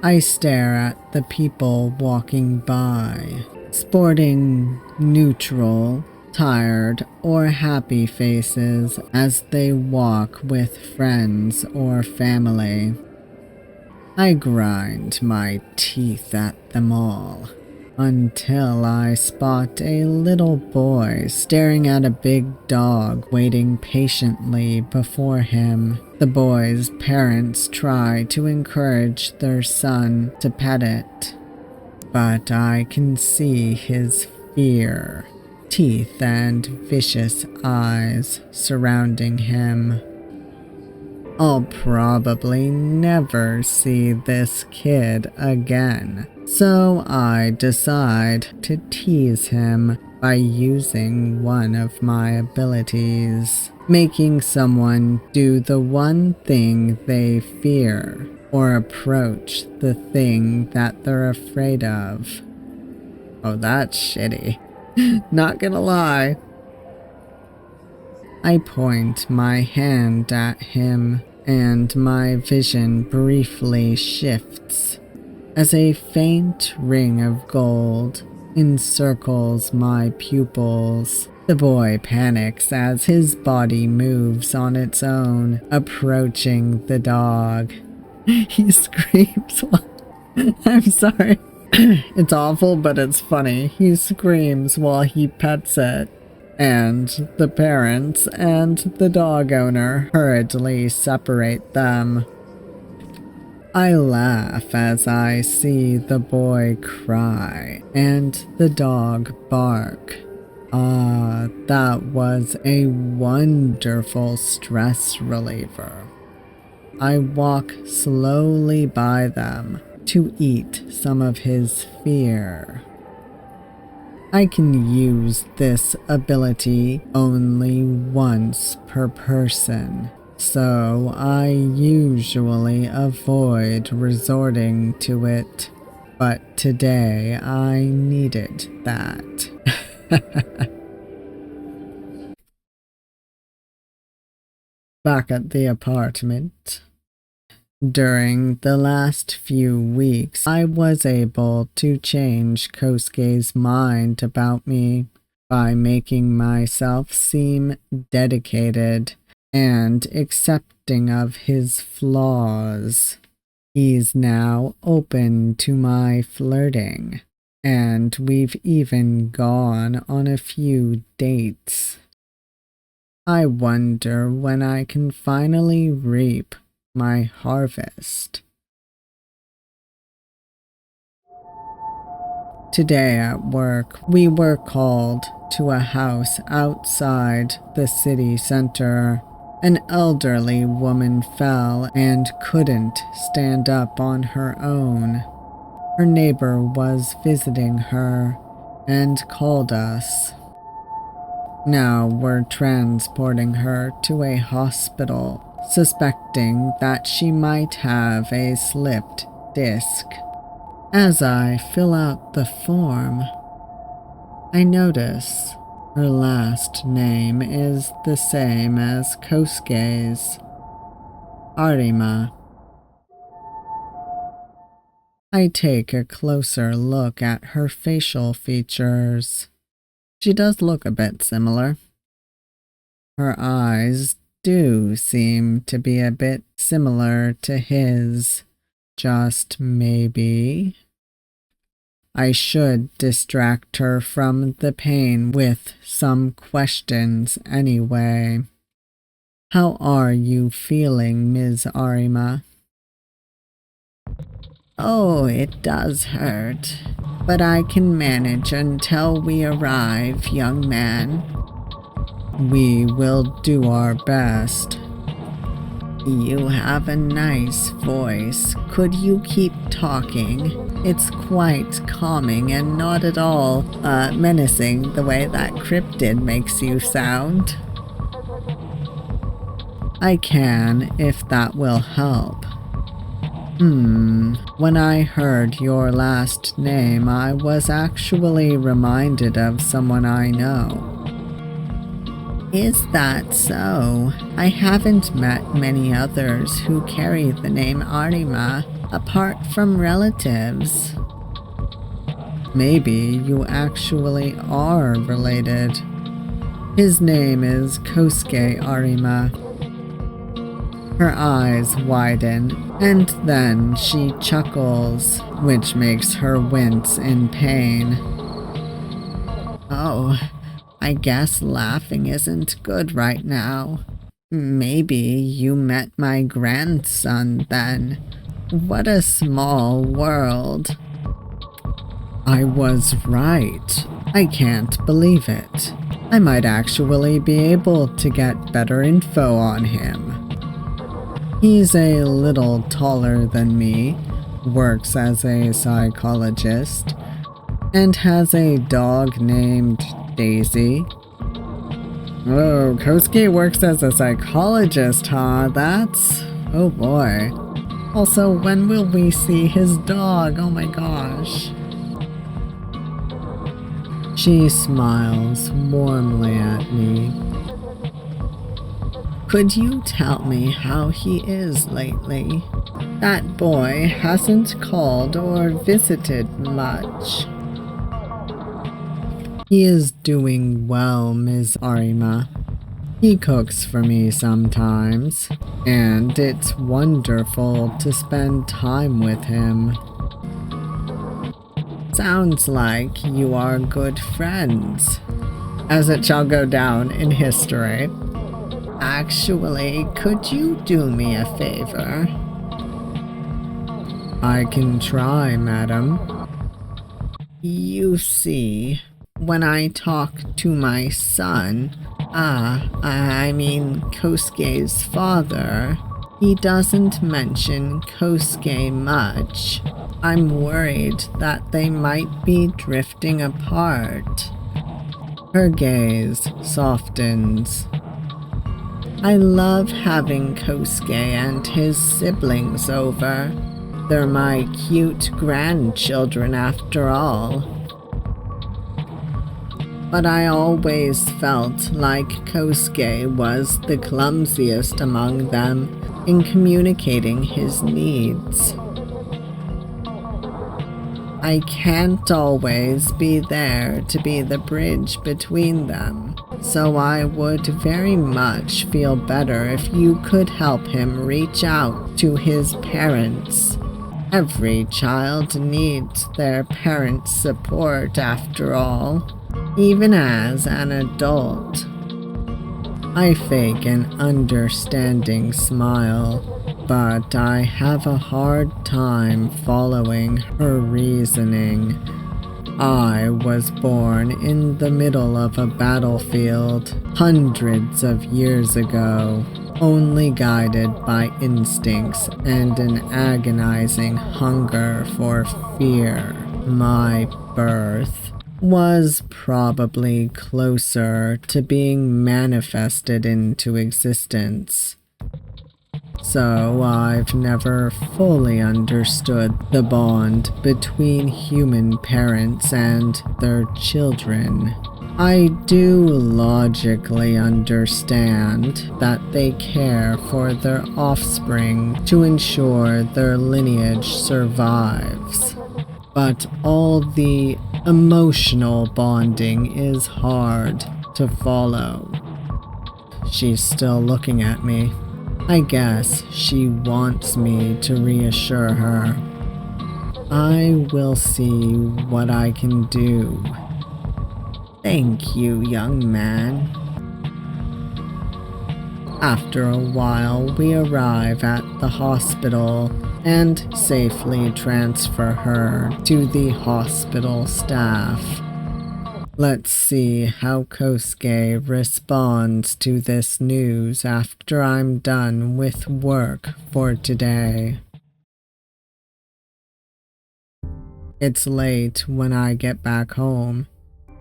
S1: I stare at the people walking by, sporting neutral, tired, or happy faces as they walk with friends or family. I grind my teeth at them all, until I spot a little boy staring at a big dog waiting patiently before him. The boy's parents try to encourage their son to pet it, but I can see his fear, teeth and vicious eyes surrounding him. I'll probably never see this kid again, so I decide to tease him by using one of my abilities, making someone do the one thing they fear, or approach the thing that they're afraid of. Oh, that's shitty. Not gonna lie. I point my hand at him, and my vision briefly shifts as a faint ring of gold encircles my pupils. The boy panics as his body moves on its own, approaching the dog. He screams I'm sorry. It's awful, but it's funny. He screams while he pets it, and the parents and the dog owner hurriedly separate them. I laugh as I see the boy cry and the dog bark. Ah, that was a wonderful stress reliever. I walk slowly by them to eat some of his fear. I can use this ability only once per person, so I usually avoid resorting to it, but today I needed that. Back at the apartment. During the last few weeks, I was able to change Kosuke's mind about me by making myself seem dedicated and accepting of his flaws. He's now open to my flirting, and we've even gone on a few dates. I wonder when I can finally reap my harvest. Today at work, we were called to a house outside the city center. An elderly woman fell and couldn't stand up on her own. Her neighbor was visiting her and called us. Now we're transporting her to a hospital, suspecting that she might have a slipped disc. As I fill out the form, I notice her last name is the same as Kosuke's, Arima. I take a closer look at her facial features. She does look a bit similar. Her eyes do seem to be a bit similar to his, just maybe. I should distract her from the pain with some questions anyway. How are you feeling, Ms. Arima? Oh, it does hurt, but I can manage until we arrive, young man. We will do our best. You have a nice voice. Could you keep talking? It's quite calming and not at all menacing the way that Cryptid makes you sound. I can, if that will help. When I heard your last name, I was actually reminded of someone I know. Is that so? I haven't met many others who carry the name Arima, apart from relatives. Maybe you actually are related. His name is Kosuke Arima. Her eyes widen, and then she chuckles, which makes her wince in pain. Oh, I guess laughing isn't good right now. Maybe you met my grandson then. What a small world. I was right. I can't believe it. I might actually be able to get better info on him. He's a little taller than me, works as a psychologist, and has a dog named Daisy. Oh, Kosuke works as a psychologist, huh? Oh boy. Also, when will we see his dog? Oh my gosh. She smiles warmly at me. Could you tell me how he is lately? That boy hasn't called or visited much. He is doing well, Ms. Arima. He cooks for me sometimes, and it's wonderful to spend time with him. Sounds like you are good friends, as it shall go down in history. Actually, could you do me a favor? I can try, madam. You see, when I talk to my son, I mean Kosuke's father, he doesn't mention Kosuke much. I'm worried that they might be drifting apart. Her gaze softens. I love having Kosuke and his siblings over. They're my cute grandchildren after all. But I always felt like Kosuke was the clumsiest among them in communicating his needs. I can't always be there to be the bridge between them, so I would very much feel better if you could help him reach out to his parents. Every child needs their parents' support after all, even as an adult. I fake an understanding smile, but I have a hard time following her reasoning. I was born in the middle of a battlefield hundreds of years ago, only guided by instincts and an agonizing hunger for fear. My birth was probably closer to being manifested into existence. So I've never fully understood the bond between human parents and their children. I do logically understand that they care for their offspring to ensure their lineage survives. But all the emotional bonding is hard to follow. She's still looking at me. I guess she wants me to reassure her. I will see what I can do. Thank you, young man. After a while, we arrive at the hospital and safely transfer her to the hospital staff. Let's see how Kosuke responds to this news after I'm done with work for today. It's late when I get back home.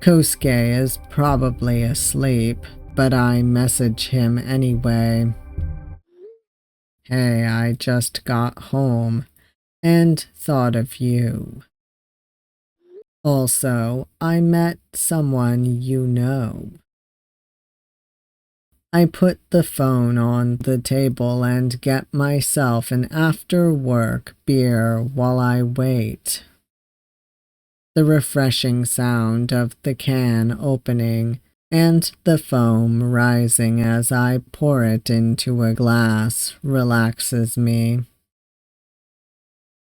S1: Kosuke is probably asleep, but I message him anyway. Hey, I just got home and thought of you. Also, I met someone you know. I put the phone on the table and get myself an after-work beer while I wait. The refreshing sound of the can opening and the foam rising as I pour it into a glass relaxes me.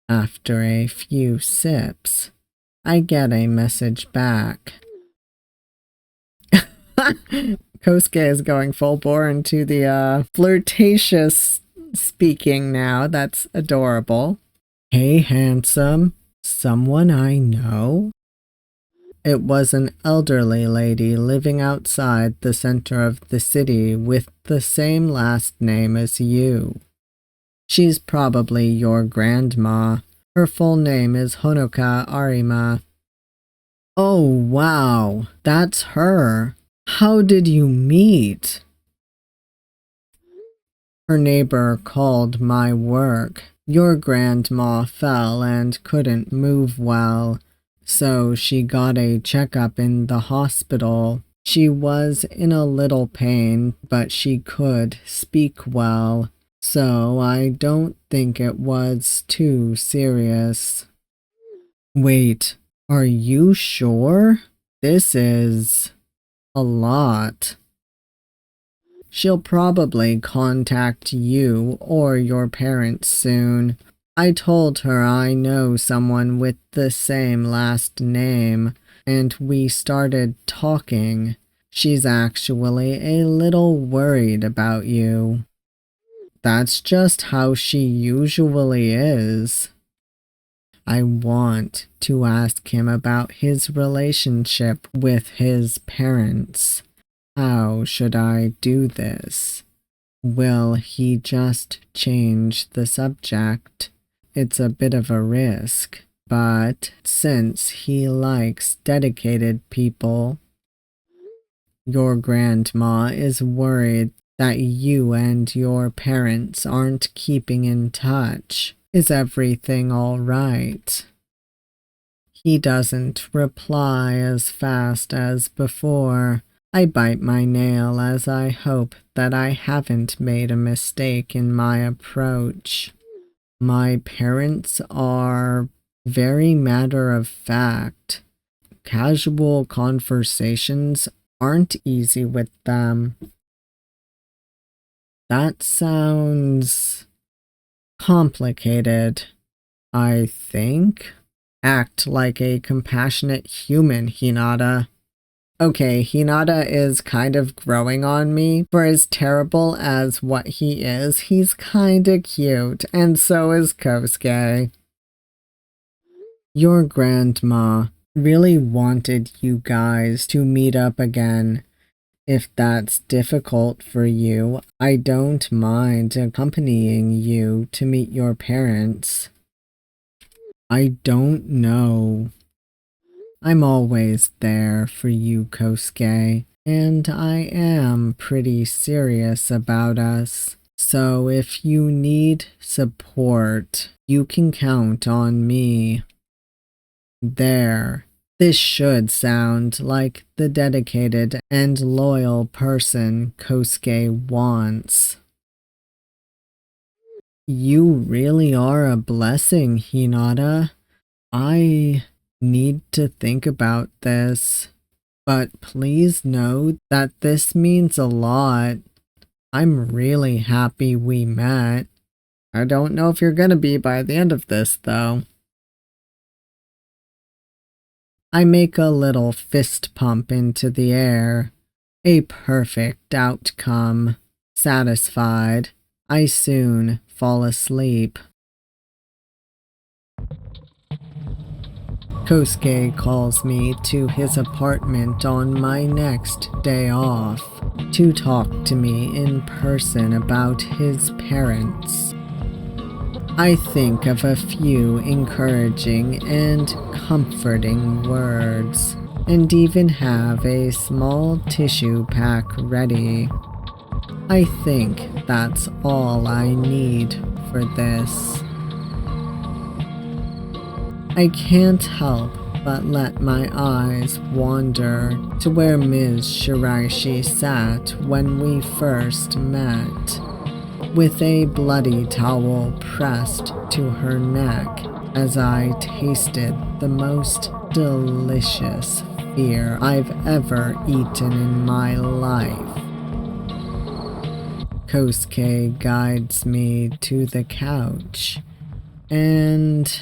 S1: After a few sips, I get a message back. Kosuke is going full bore into the flirtatious speaking now. That's adorable. Hey, handsome. Someone I know? It was an elderly lady living outside the center of the city with the same last name as you. She's probably your grandma. Her full name is Hinata Arima. Oh, wow, that's her. How did you meet? Her neighbor called my work. Your grandma fell and couldn't move well, so she got a checkup in the hospital. She was in a little pain, but she could speak well, so I don't think it was too serious. Wait, are you sure? This is a lot. She'll probably contact you or your parents soon. I told her I know someone with the same last name, and we started talking. She's actually a little worried about you. That's just how she usually is. I want to ask him about his relationship with his parents. How should I do this? Will he just change the subject? It's a bit of a risk, but since he likes dedicated people, your grandma is worried that you and your parents aren't keeping in touch. Is everything all right? He doesn't reply as fast as before. I bite my nail as I hope that I haven't made a mistake in my approach. My parents are very matter of fact. Casual conversations aren't easy with them. That sounds complicated, I think. Act like a compassionate human, Hinata. Okay, Hinata is kind of growing on me. For as terrible as what he is, he's kinda cute, and so is Kosuke. Your grandma really wanted you guys to meet up again. If that's difficult for you, I don't mind accompanying you to meet your parents. I don't know. I'm always there for you, Kosuke, and I am pretty serious about us. So if you need support, you can count on me. There. This should sound like the dedicated and loyal person Kosuke wants. You really are a blessing, Hinata. I need to think about this, but please know that this means a lot. I'm really happy we met. I don't know if you're gonna be by the end of this, though. I make a little fist pump into the air. A perfect outcome. Satisfied, I soon fall asleep. Kosuke calls me to his apartment on my next day off to talk to me in person about his parents. I think of a few encouraging and comforting words, and even have a small tissue pack ready. I think that's all I need for this. I can't help but let my eyes wander to where Ms. Shiraishi sat when we first met, with a bloody towel pressed to her neck as I tasted the most delicious fear I've ever eaten in my life. Kosuke guides me to the couch, and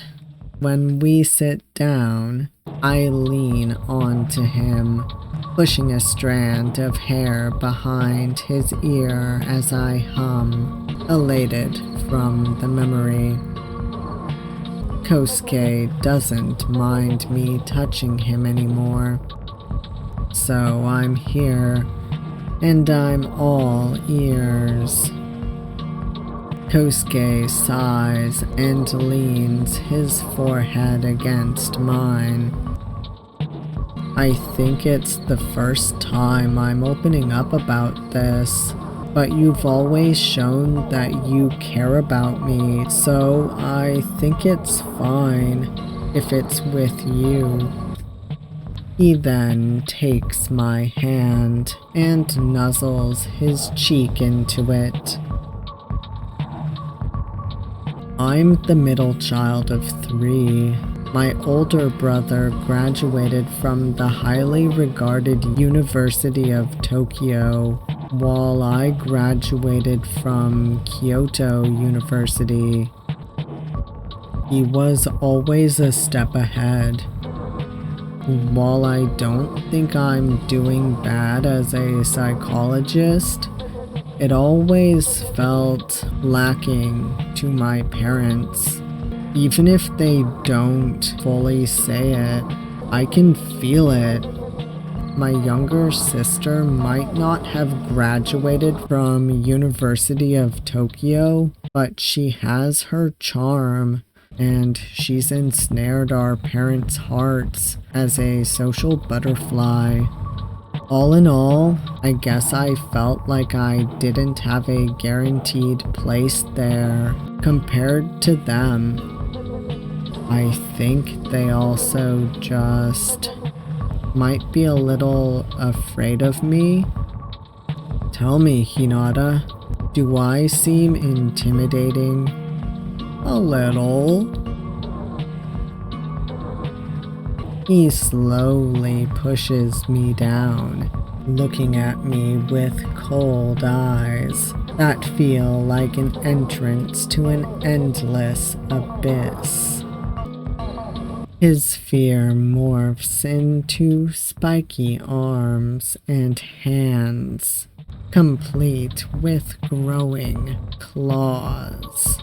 S1: when we sit down, I lean onto him, pushing a strand of hair behind his ear as I hum, elated from the memory. Kosuke doesn't mind me touching him anymore, so I'm here, and I'm all ears. Kosuke sighs and leans his forehead against mine. I think it's the first time I'm opening up about this, but you've always shown that you care about me, so I think it's fine if it's with you. He then takes my hand and nuzzles his cheek into it. I'm the middle child of 3. My older brother graduated from the highly regarded University of Tokyo, while I graduated from Kyoto University. He was always a step ahead. While I don't think I'm doing bad as a psychologist, it always felt lacking to my parents. Even if they don't fully say it, I can feel it. My younger sister might not have graduated from University of Tokyo, but she has her charm, and she's ensnared our parents' hearts as a social butterfly. All in all, I guess I felt like I didn't have a guaranteed place there compared to them. I think they also just might be a little afraid of me. Tell me, Hinata, do I seem intimidating? A little. He slowly pushes me down, looking at me with cold eyes that feel like an entrance to an endless abyss. His fear morphs into spiky arms and hands, complete with growing claws.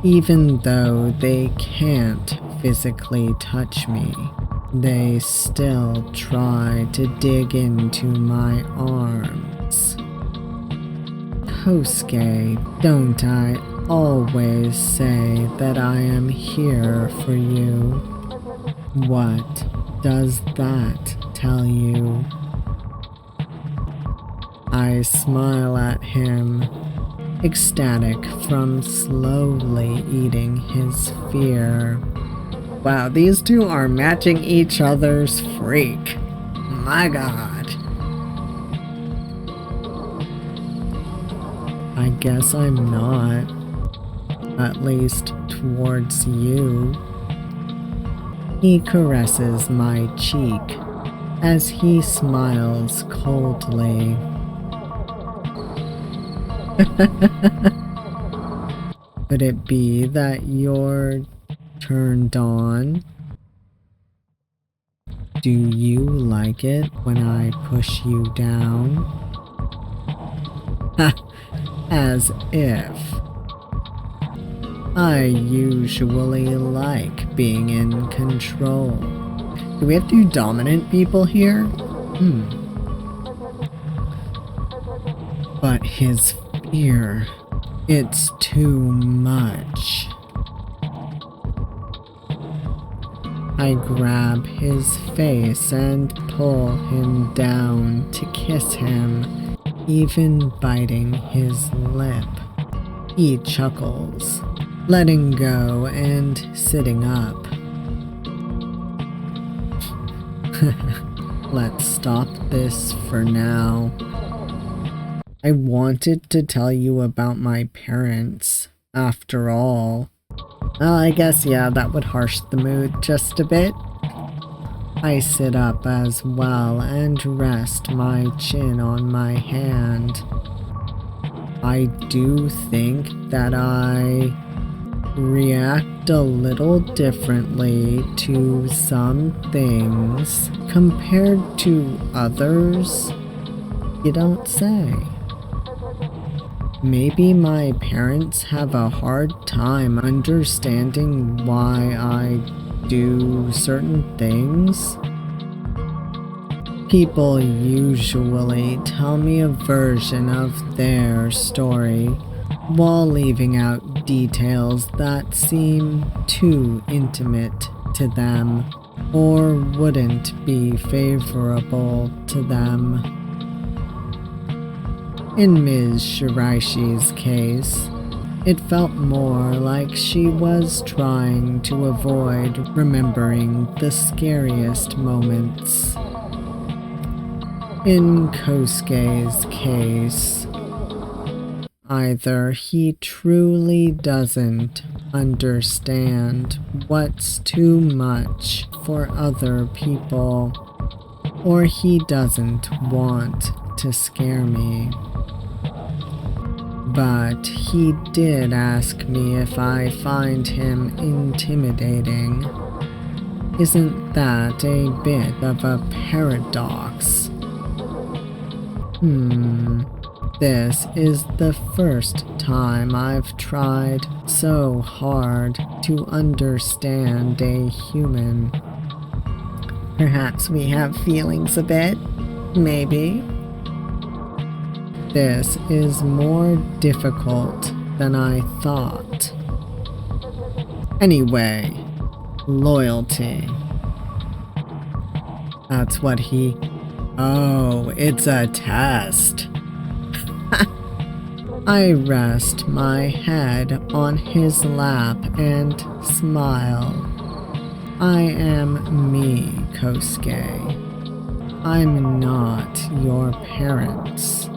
S1: Even though they can't physically touch me, they still try to dig into my arms. Kosuke, don't I always say that I am here for you? What does that tell you? I smile at him, ecstatic from slowly eating his fear. Wow, these two are matching each other's freak. My god. I guess I'm not. At least towards you. He caresses my cheek as he smiles coldly. Could it be that you're turned on? Do you like it when I push you down? As if. I usually like being in control. Do we have two dominant people here? But his fear, it's too much. I grab his face and pull him down to kiss him, even biting his lip. He chuckles, letting go and sitting up. Let's stop this for now. I wanted to tell you about my parents, after all. Well, I guess, yeah, that would harsh the mood just a bit. I sit up as well and rest my chin on my hand. I do think that I react a little differently to some things compared to others. You don't say. Maybe my parents have a hard time understanding why I do certain things. People usually tell me a version of their story while leaving out details that seem too intimate to them or wouldn't be favorable to them. In Ms. Shiraishi's case, it felt more like she was trying to avoid remembering the scariest moments. In Kosuke's case, either he truly doesn't understand what's too much for other people, or he doesn't want to scare me. But he did ask me if I find him intimidating. Isn't that a bit of a paradox? This is the first time I've tried so hard to understand a human. Perhaps we have feelings a bit, maybe. This is more difficult than I thought. Anyway, loyalty. That's what he... Oh, it's a test. I rest my head on his lap and smile. I am me, Kosuke. I'm not your parents.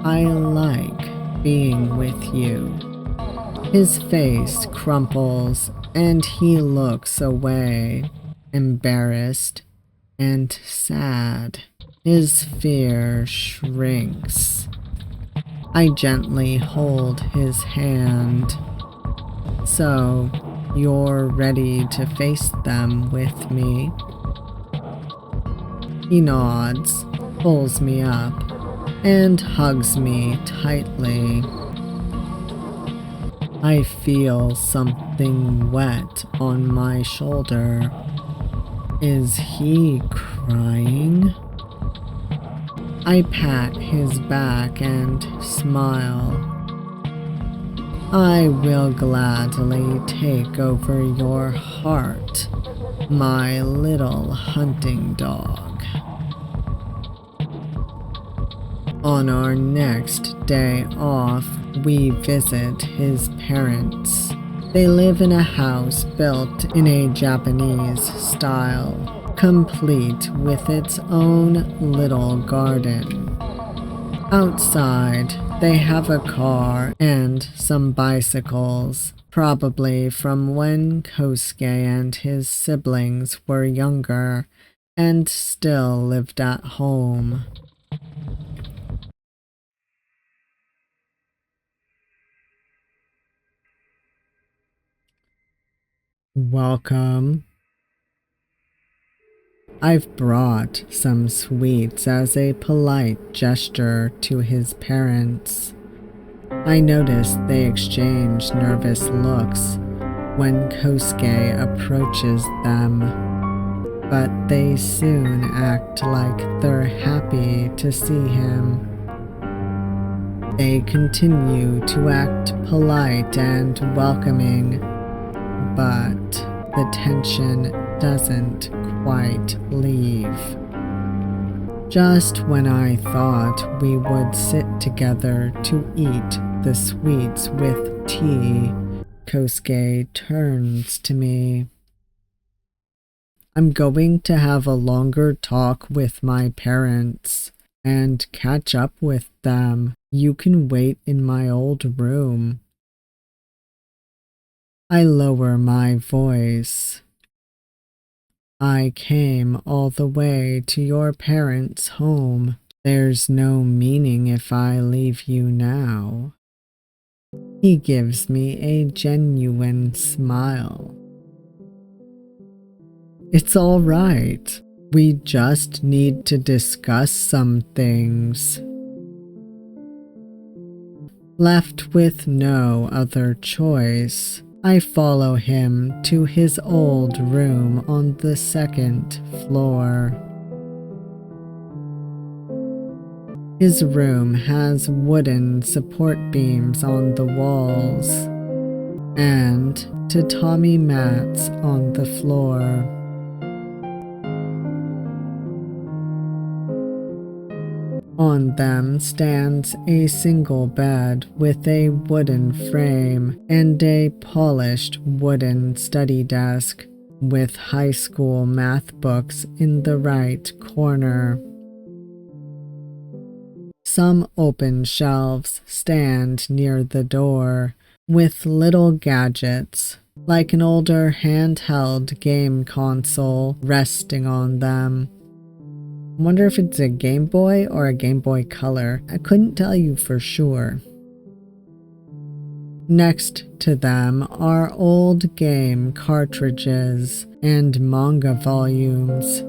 S1: I like being with you. His face crumples and he looks away, embarrassed and sad. His fear shrinks. I gently hold his hand. So, you're ready to face them with me? He nods, pulls me up, and hugs me tightly. I feel something wet on my shoulder. Is he crying? I pat his back and smile. I will gladly take over your heart, my little hunting dog. On our next day off, we visit his parents. They live in a house built in a Japanese style, complete with its own little garden. Outside, they have a car and some bicycles, probably from when Kosuke and his siblings were younger and still lived at home. Welcome. I've brought some sweets as a polite gesture to his parents. I notice they exchange nervous looks when Kosuke approaches them, but they soon act like they're happy to see him. They continue to act polite and welcoming, but the tension doesn't quite leave. Just when I thought we would sit together to eat the sweets with tea, Kosuke turns to me. I'm going to have a longer talk with my parents and catch up with them. You can wait in my old room. I lower my voice. I came all the way to your parents' home. There's no meaning if I leave you now. He gives me a genuine smile. It's all right. We just need to discuss some things. Left with no other choice, I follow him to his old room on the second floor. His room has wooden support beams on the walls and tatami mats on the floor. On them stands a single bed with a wooden frame and a polished wooden study desk with high school math books in the right corner. Some open shelves stand near the door with little gadgets, like an older handheld game console resting on them. I wonder if it's a Game Boy or a Game Boy Color. I couldn't tell you for sure. Next to them are old game cartridges and manga volumes,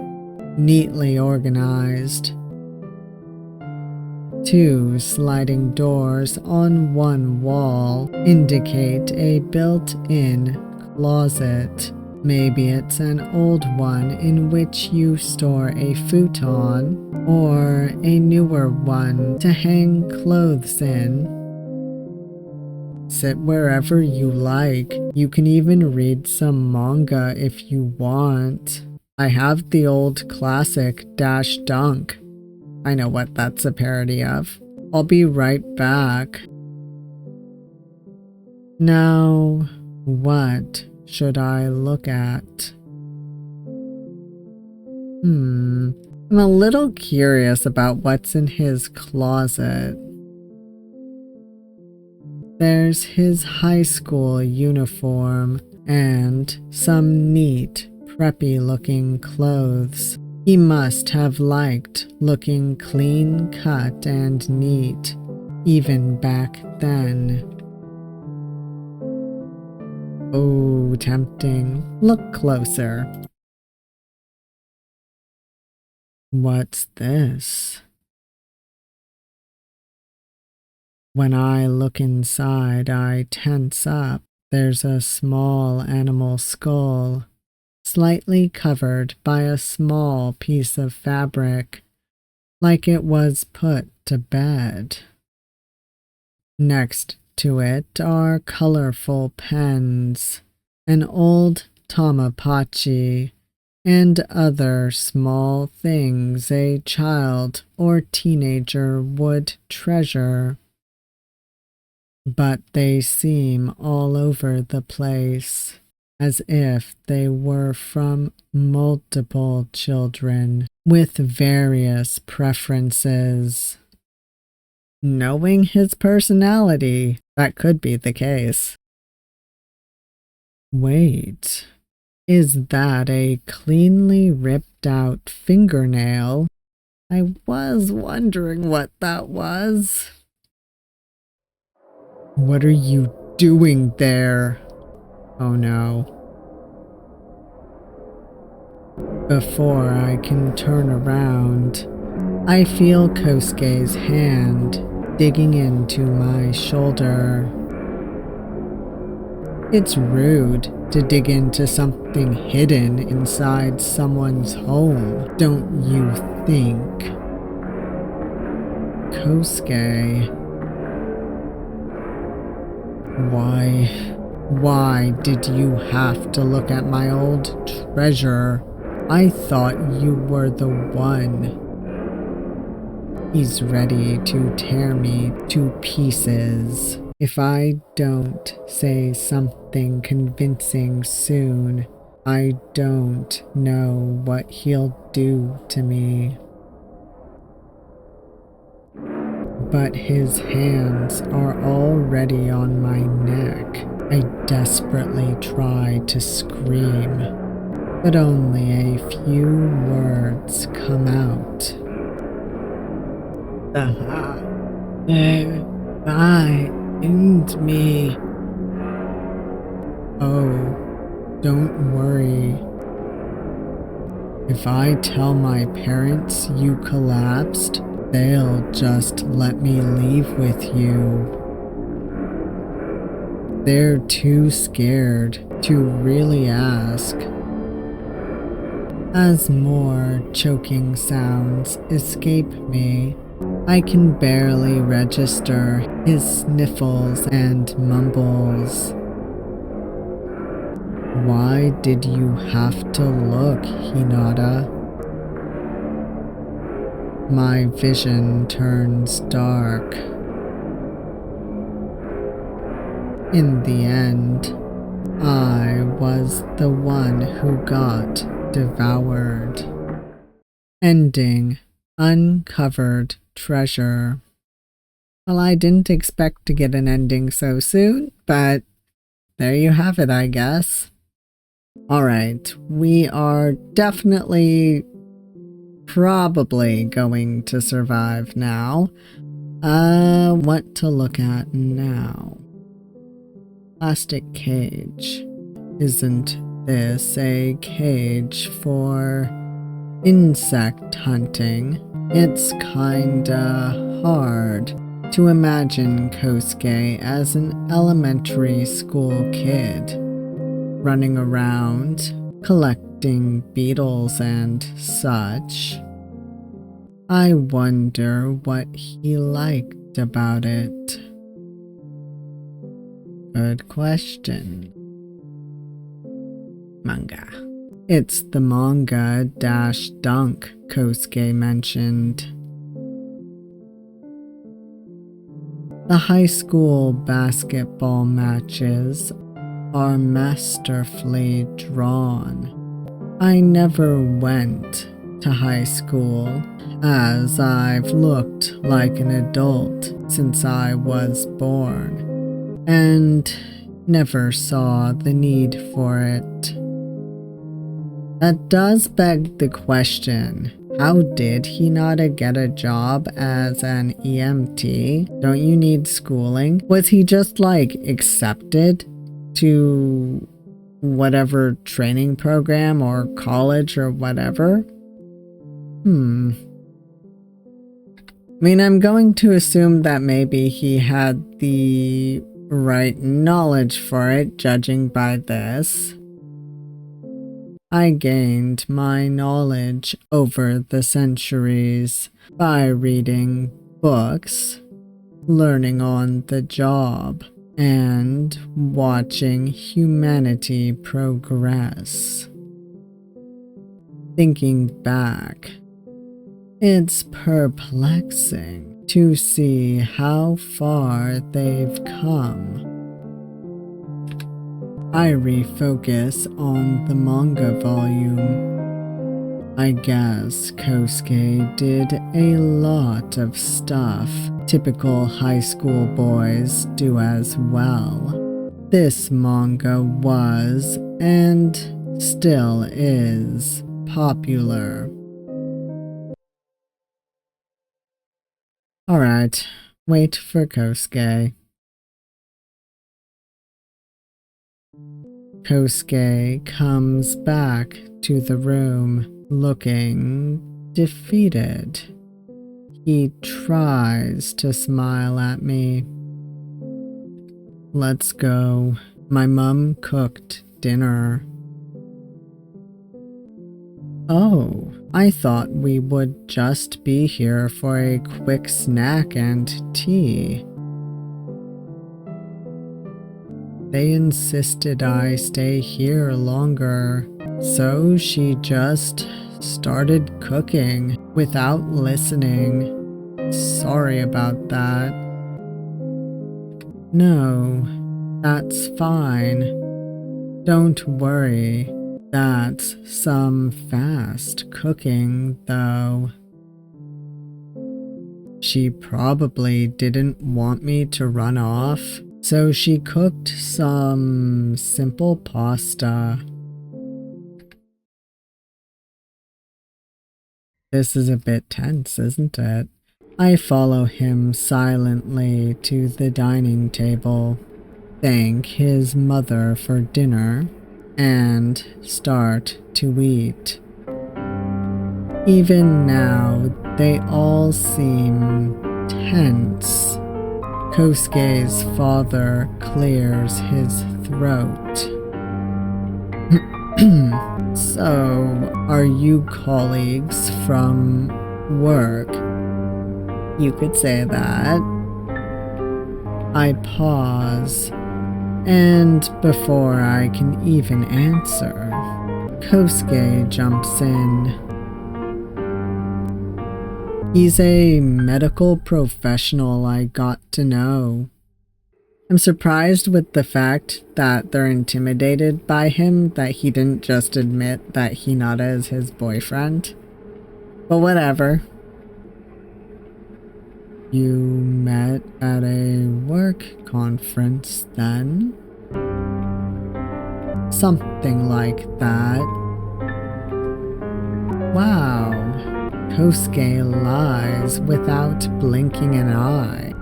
S1: neatly organized. Two sliding doors on one wall indicate a built-in closet. Maybe it's an old one in which you store a futon, or a newer one to hang clothes in. Sit wherever you like. You can even read some manga if you want. I have the old classic Dash Dunk. I know what that's a parody of. I'll be right back. Now, what should I look at? I'm a little curious about what's in his closet. There's his high school uniform and some neat, preppy-looking clothes. He must have liked looking clean-cut and neat, even back then. Oh, tempting. Look closer. What's this? When I look inside, I tense up. There's a small animal skull, slightly covered by a small piece of fabric, like it was put to bed. Next to it are colorful pens, an old Tamagotchi, and other small things a child or teenager would treasure. But they seem all over the place, as if they were from multiple children with various preferences. Knowing his personality, that could be the case. Wait, is that a cleanly ripped out fingernail? I was wondering what that was. What are you doing there? Oh no. Before I can turn around, I feel Kosuke's hand digging into my shoulder. It's rude to dig into something hidden inside someone's home, don't you think? Kosuke. Why did you have to look at my old treasure? I thought you were the one. He's ready to tear me to pieces. If I don't say something convincing soon, I don't know what he'll do to me. But his hands are already on my neck. I desperately try to scream, but only a few words come out. Find me. Oh, don't worry. If I tell my parents you collapsed, they'll just let me leave with you. They're too scared to really ask. As more choking sounds escape me, I can barely register his sniffles and mumbles. Why did you have to look, Hinata? My vision turns dark. In the end, I was the one who got devoured. Ending Uncovered Treasure. Well, I didn't expect to get an ending so soon, but there you have it, I guess. Alright, we are definitely probably going to survive now. What to look at now? Plastic cage. Isn't this a cage for insect hunting? It's kinda hard to imagine Kosuke as an elementary school kid, running around, collecting beetles and such. I wonder what he liked about it. Good question. Manga. It's the manga-dunk Kosuke mentioned. The high school basketball matches are masterfully drawn. I never went to high school, as I've looked like an adult since I was born, and never saw the need for it. That does beg the question, how did Hinata get a job as an EMT? Don't you need schooling? Was he just like accepted to whatever training program or college or whatever? I mean, I'm going to assume that maybe he had the right knowledge for it, judging by this. I gained my knowledge over the centuries by reading books, learning on the job, and watching humanity progress. Thinking back, it's perplexing to see how far they've come. I refocus on the manga volume. I guess Kosuke did a lot of stuff typical high school boys do as well. This manga was, and still is, popular. Alright, wait for Kosuke. Kosuke comes back to the room looking defeated. He tries to smile at me. Let's go. My mum cooked dinner. Oh, I thought we would just be here for a quick snack and tea. They insisted I stay here longer, so she just started cooking without listening. Sorry about that. No, that's fine. Don't worry. That's some fast cooking, though. She probably didn't want me to run off, so she cooked some simple pasta. This is a bit tense, isn't it? I follow him silently to the dining table, thank his mother for dinner, and start to eat. Even now, they all seem tense. Kosuke's father clears his throat. So, are you colleagues from work? You could say that. I pause, and before I can even answer, Kosuke jumps in. He's a medical professional I got to know. I'm surprised with the fact that they're intimidated by him, that he didn't just admit that Hinata is his boyfriend. But whatever. You met at a work conference then? Something like that. Wow. Kosuke lies without blinking an eye.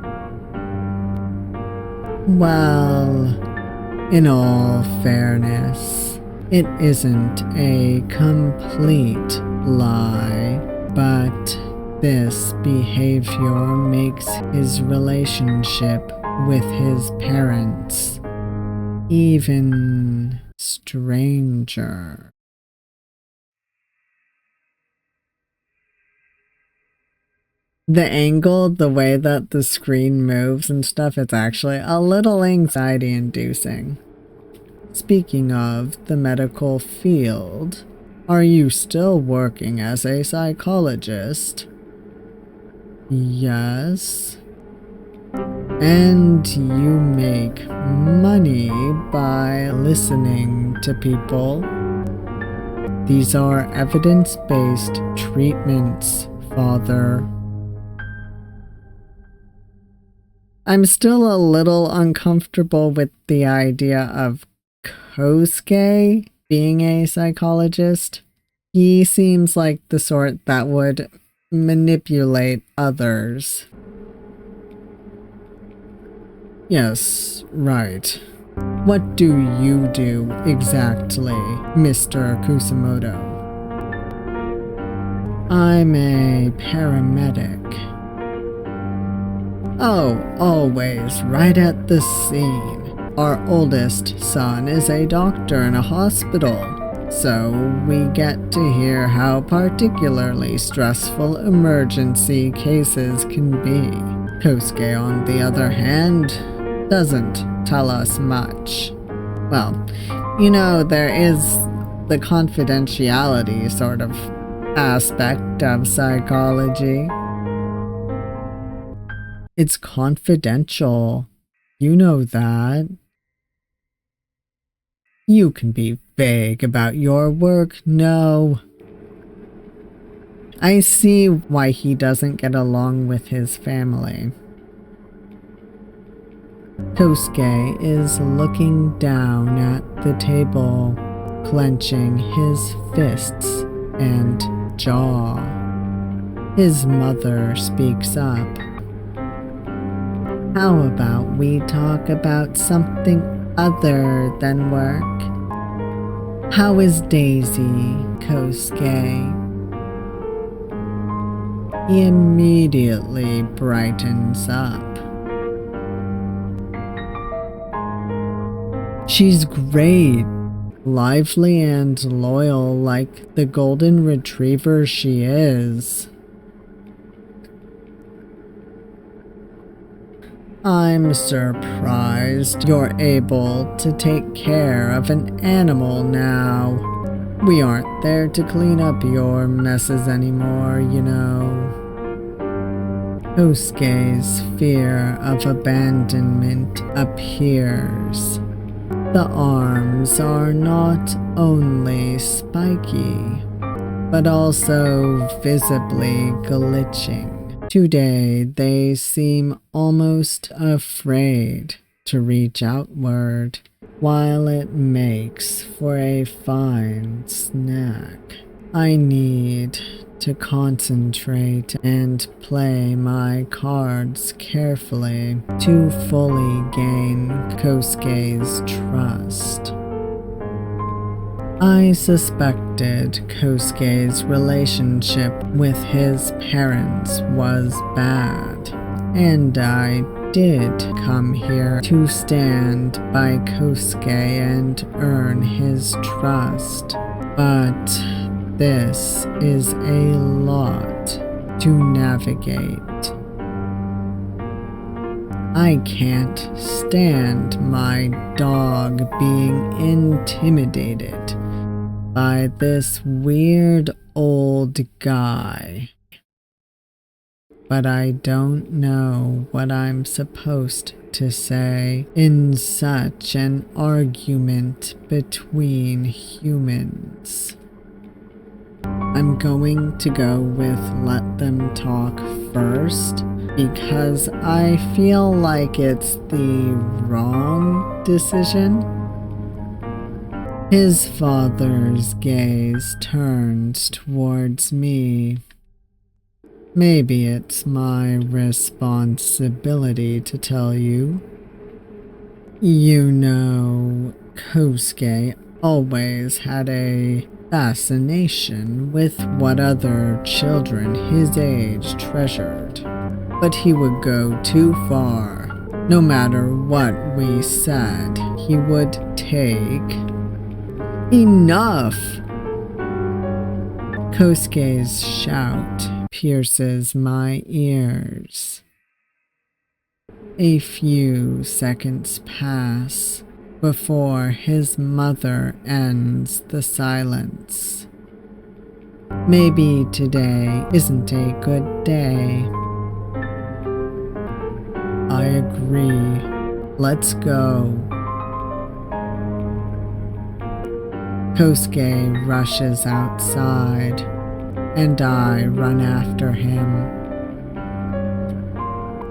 S1: Well, in all fairness, it isn't a complete lie, but this behavior makes his relationship with his parents even stranger. The angle, the way that the screen moves and stuff, it's actually a little anxiety-inducing. Speaking of the medical field, are you still working as a psychologist? Yes. And you make money by listening to people? These are evidence-based treatments, Father. I'm still a little uncomfortable with the idea of Kosuke being a psychologist. He seems like the sort that would manipulate others. Yes, right. What do you do exactly, Mr. Kusumoto? I'm a paramedic. Oh, always right at the scene. Our oldest son is a doctor in a hospital, so we get to hear how particularly stressful emergency cases can be. Kosuke, on the other hand, doesn't tell us much. Well, you know, there is the confidentiality sort of aspect of psychology. It's confidential. You know that. You can be vague about your work, no. I see why he doesn't get along with his family. Kosuke is looking down at the table, clenching his fists and jaw. His mother speaks up. How about we talk about something other than work? How is Daisy, Kosuke? He immediately brightens up. She's great, lively and loyal like the golden retriever she is. I'm surprised you're able to take care of an animal now. We aren't there to clean up your messes anymore, you know. Kosuke's fear of abandonment appears. The arms are not only spiky, but also visibly glitching. Today they seem almost afraid to reach outward, while it makes for a fine snack. I need to concentrate and play my cards carefully to fully gain Kosuke's trust. I suspected Kosuke's relationship with his parents was bad, and I did come here to stand by Kosuke and earn his trust. But this is a lot to navigate. I can't stand my dog being intimidated by this weird old guy. But I don't know what I'm supposed to say in such an argument between humans. I'm going to go with let them talk first because I feel like it's the wrong decision. His father's gaze turns towards me. Maybe it's my responsibility to tell you. You know, Kosuke always had a fascination with what other children his age treasured. But he would go too far. No matter what we said, he would take. Enough! Kosuke's shout pierces my ears. A few seconds pass before his mother ends the silence. Maybe today isn't a good day. I agree. Let's go. Kosuke rushes outside, and I run after him.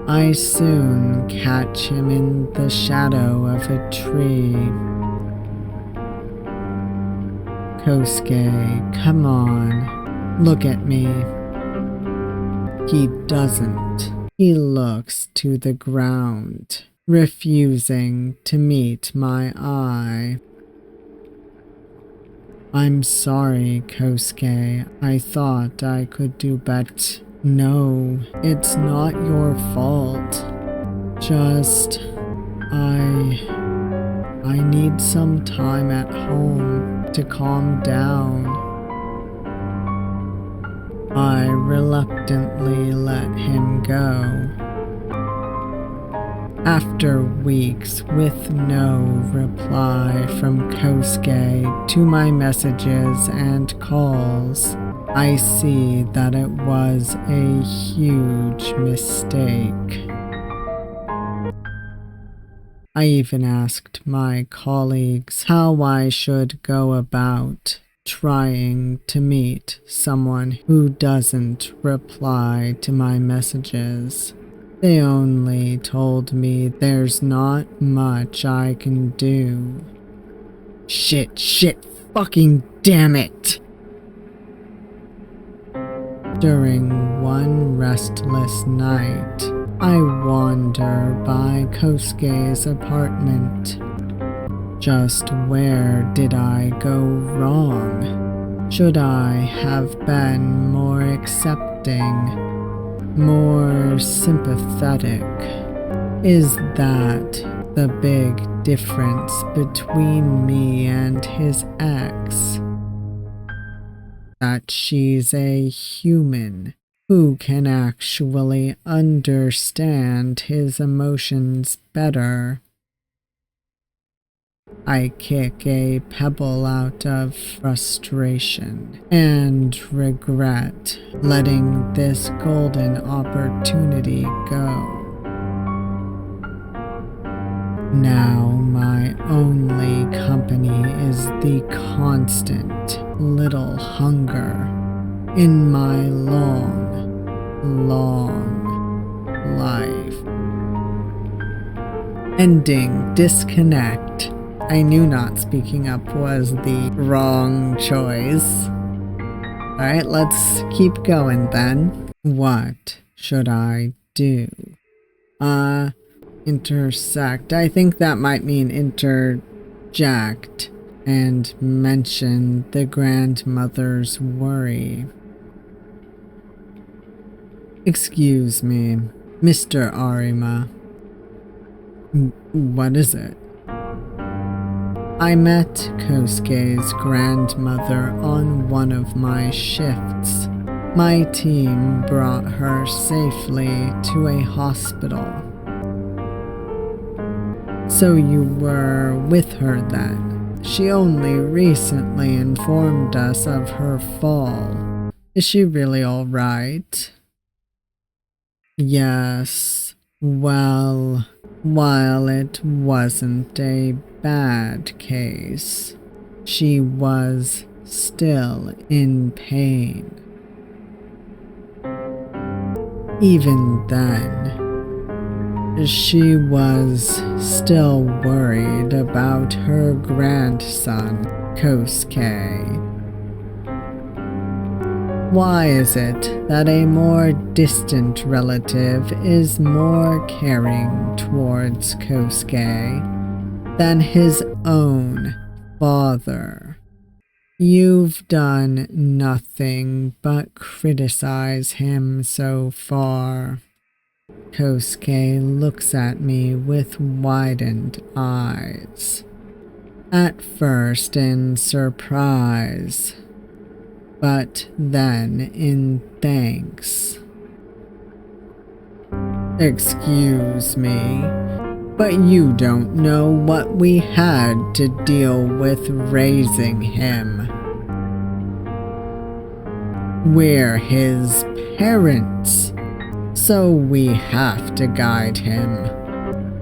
S1: I soon catch him in the shadow of a tree. Kosuke, come on, look at me. He doesn't. He looks to the ground, refusing to meet my eye. I'm sorry, Kosuke. I thought I could do better. No, it's not your fault. Just, I need some time at home to calm down. I reluctantly let him go. After weeks with no reply from Kosuke to my messages and calls, I see that it was a huge mistake. I even asked my colleagues how I should go about trying to meet someone who doesn't reply to my messages. They only told me there's not much I can do. Shit, fucking damn it! During one restless night, I wander by Kosuke's apartment. Just where did I go wrong? Should I have been more accepting, more sympathetic? Is that the big difference between me and his ex? That she's a human who can actually understand his emotions better. I kick a pebble out of frustration and regret letting this golden opportunity go. Now my only company is the constant little hunger in my long, long life. Ending disconnect. I knew not speaking up was the wrong choice. Alright, let's keep going then. What should I do? Intersect. I think that might mean interject and mention the grandmother's worry. Excuse me, Mr. Arima. What is it? I met Kosuke's grandmother on one of my shifts. My team brought her safely to a hospital. So you were with her then? She only recently informed us of her fall. Is she really all right? Yes. Well, while it wasn't a bad case, she was still in pain. Even then, she was still worried about her grandson, Kosuke. Why is it that a more distant relative is more caring towards Kosuke than his own father? You've done nothing but criticize him so far. Kosuke looks at me with widened eyes. At first in surprise, but then in thanks. Excuse me, but you don't know what we had to deal with raising him. We're his parents, so we have to guide him.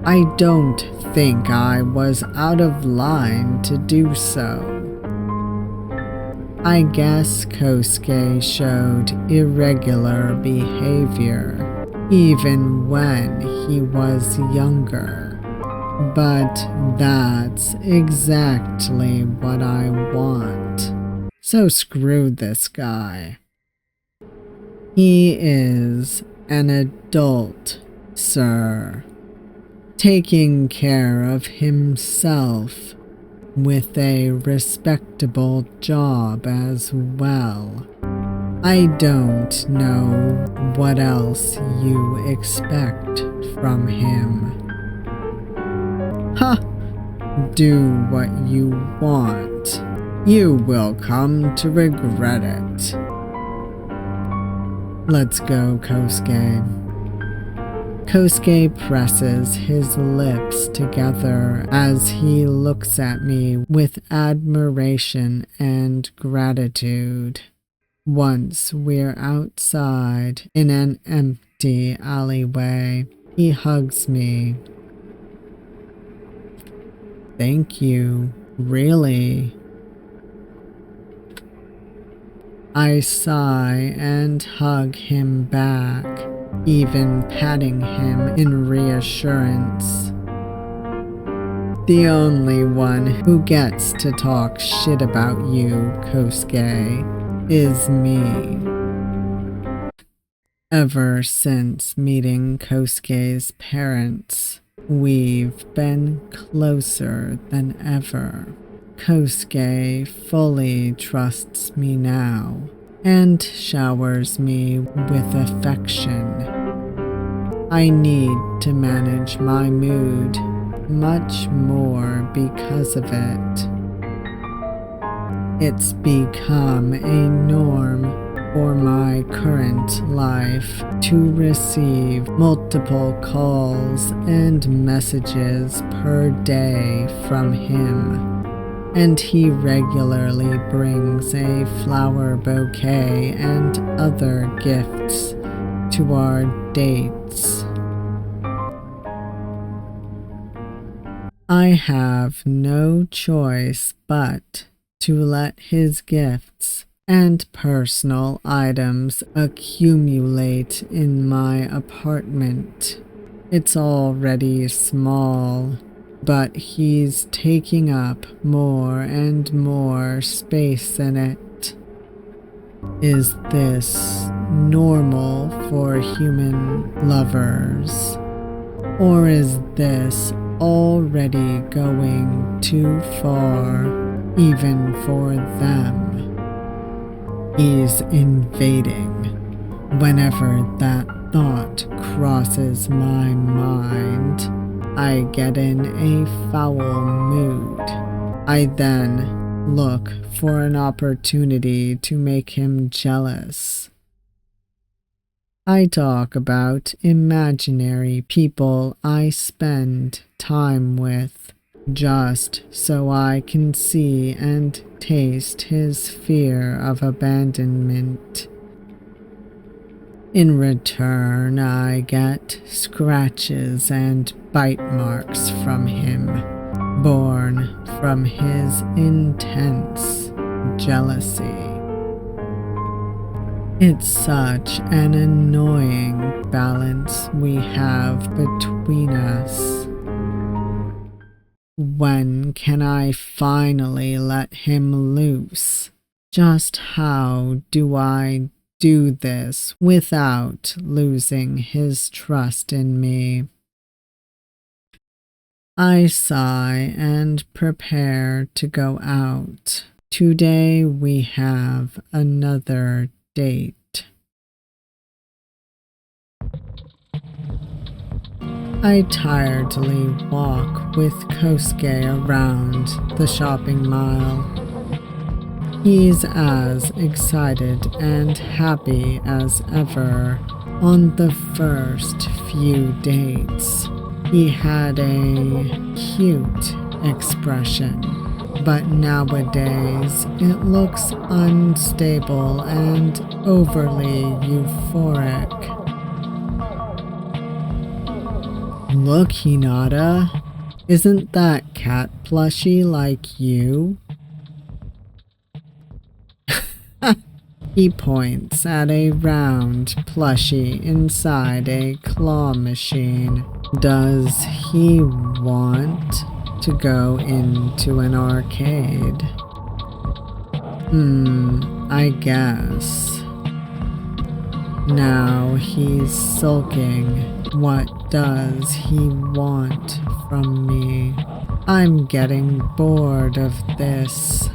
S1: I don't think I was out of line to do so. I guess Kosuke showed irregular behavior, even when he was younger. But that's exactly what I want. So screw this guy. He is an adult, sir, taking care of himself with a respectable job as well. I don't know what else you expect from him. Ha! Do what you want. You will come to regret it. Let's go, Kosuke. Kosuke presses his lips together as he looks at me with admiration and gratitude. Once we're outside in an empty alleyway, he hugs me. Thank you, really. I sigh and hug him back, even patting him in reassurance. The only one who gets to talk shit about you, Kosuke, is me. Ever since meeting Kosuke's parents, we've been closer than ever. Kosuke fully trusts me now and showers me with affection. I need to manage my mood much more because of it. It's become a norm for my current life to receive multiple calls and messages per day from him. And he regularly brings a flower bouquet and other gifts to our dates. I have no choice but to let his gifts and personal items accumulate in my apartment. It's already small, but he's taking up more and more space in it. Is this normal for human lovers? Or is this already going too far, even for them? He's invading. Whenever that thought crosses my mind, I get in a foul mood. I then look for an opportunity to make him jealous. I talk about imaginary people I spend time with, just so I can see and taste his fear of abandonment. In return, I get scratches and bite marks from him, born from his intense jealousy. It's such an annoying balance we have between us. When can I finally let him loose? Just how do I do this without losing his trust in me? I sigh and prepare to go out. Today we have another date. I tiredly walk with Kosuke around the shopping mall. He's as excited and happy as ever. On the first few dates, he had a cute expression, but nowadays it looks unstable and overly euphoric. Look, Hinata, isn't that cat plushie like you? He points at a round plushie inside a claw machine. Does he want to go into an arcade? I guess. Now he's sulking. What does he want from me? I'm getting bored of this.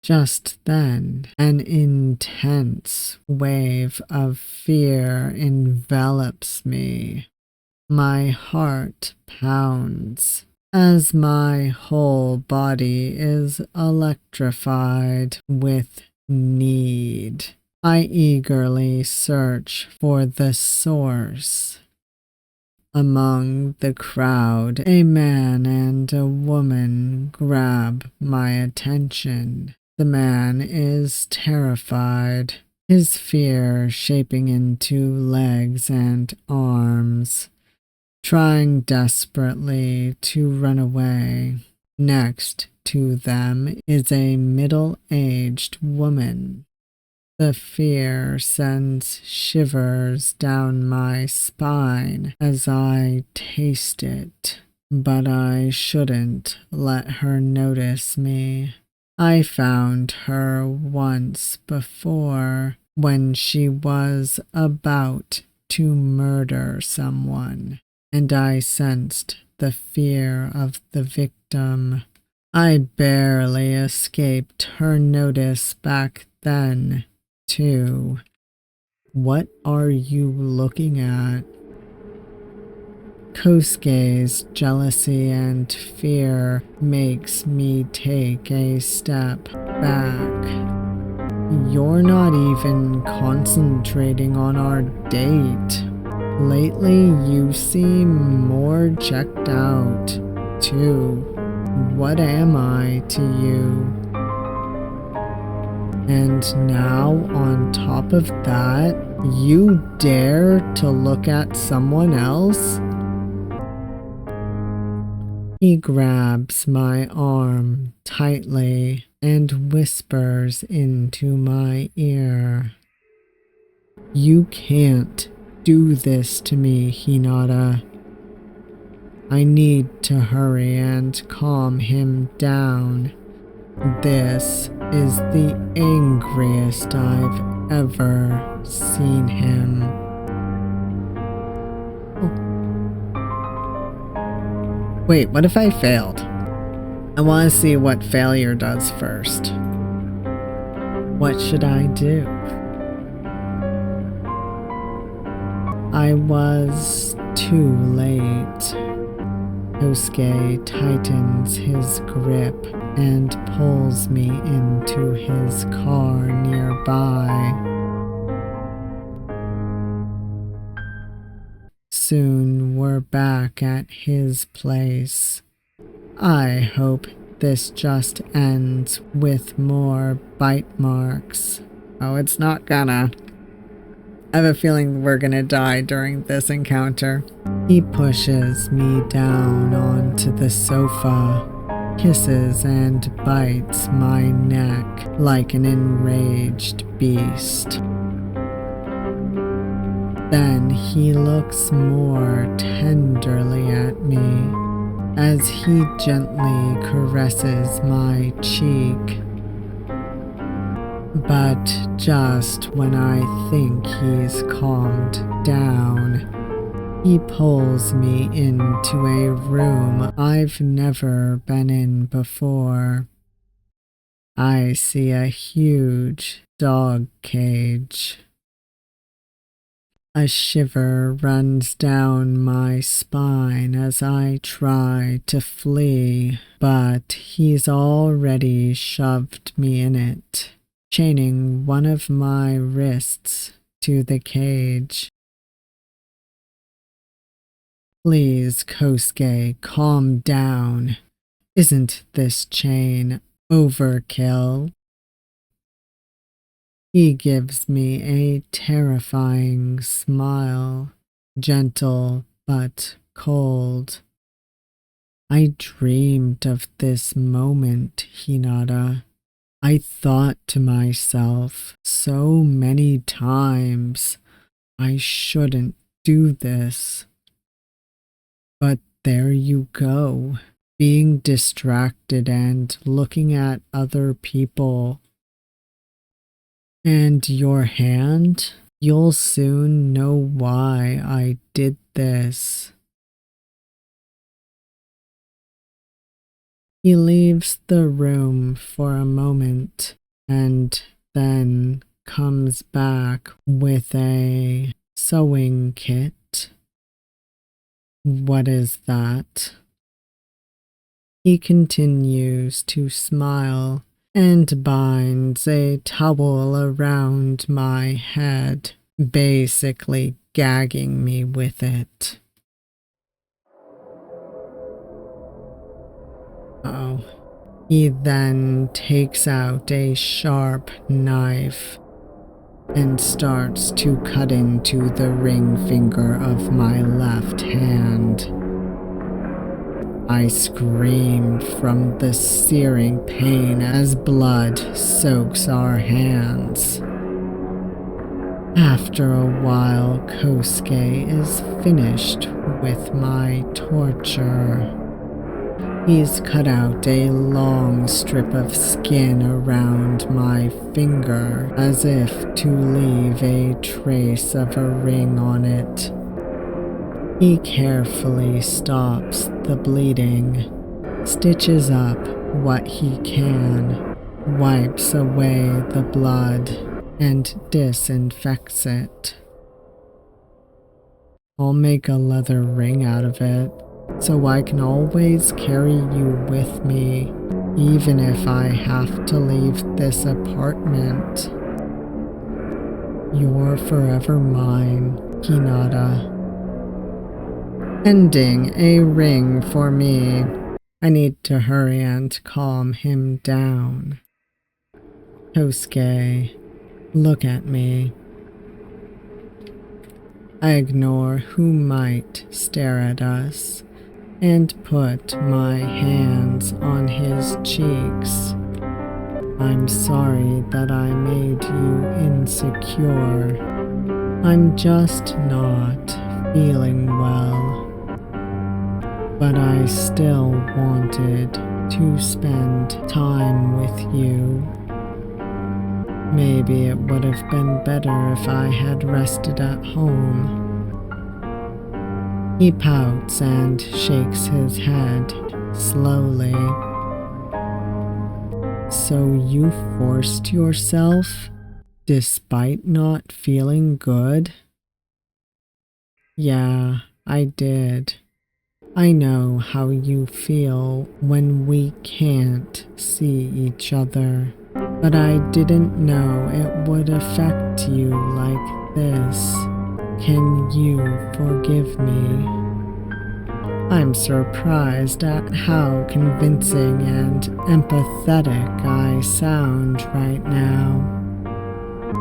S1: Just then, an intense wave of fear envelops me. My heart pounds as my whole body is electrified with need. I eagerly search for the source. Among the crowd, a man and a woman grab my attention. The man is terrified, his fear shaping into legs and arms, trying desperately to run away. Next to them is a middle-aged woman. The fear sends shivers down my spine as I taste it, but I shouldn't let her notice me. I found her once before when she was about to murder someone, and I sensed the fear of the victim. I barely escaped her notice back then, too. What are you looking at? Kosuke's jealousy and fear makes me take a step back. You're not even concentrating on our date. Lately, you seem more checked out, too. What am I to you? And now, on top of that, you dare to look at someone else? He grabs my arm tightly and whispers into my ear. You can't do this to me, Hinata. I need to hurry and calm him down. This is the angriest I've ever seen him. Oh. Wait, what if I failed? I want to see what failure does first. What should I do? I was too late. Kosuke tightens his grip and pulls me into his car nearby. Soon we're back at his place. I hope this just ends with more bite marks. Oh, it's not gonna. I have a feeling we're gonna die during this encounter. He pushes me down onto the sofa, kisses and bites my neck like an enraged beast. Then he looks more tenderly at me as he gently caresses my cheek. But just when I think he's calmed down, he pulls me into a room I've never been in before. I see a huge dog cage. A shiver runs down my spine as I try to flee, but he's already shoved me in it, chaining one of my wrists to the cage. Please, Kosuke, calm down. Isn't this chain overkill? He gives me a terrifying smile, gentle but cold. I dreamed of this moment, Hinata. I thought to myself so many times, I shouldn't do this. But there you go, being distracted and looking at other people. And your hand? You'll soon know why I did this. He leaves the room for a moment and then comes back with a sewing kit. What is that? He continues to smile and binds a towel around my head, basically gagging me with it. Oh. He then takes out a sharp knife and starts to cut into the ring finger of my left hand. I scream from the searing pain as blood soaks our hands. After a while, Kosuke is finished with my torture. He's cut out a long strip of skin around my finger, as if to leave a trace of a ring on it. He carefully stops the bleeding, stitches up what he can, wipes away the blood, and disinfects it. I'll make a leather ring out of it, so I can always carry you with me even if I have to leave this apartment. You're forever mine, Hinata. Ending a ring for me. I need to hurry and calm him down. Kosuke, look at me. I ignore who might stare at us and put my hands on his cheeks. I'm sorry that I made you insecure. I'm just not feeling well. But I still wanted to spend time with you. Maybe it would have been better if I had rested at home. He pouts and shakes his head slowly. So you forced yourself despite not feeling good? Yeah, I did. I know how you feel when we can't see each other, but I didn't know it would affect you like this. Can you forgive me? I'm surprised at how convincing and empathetic I sound right now.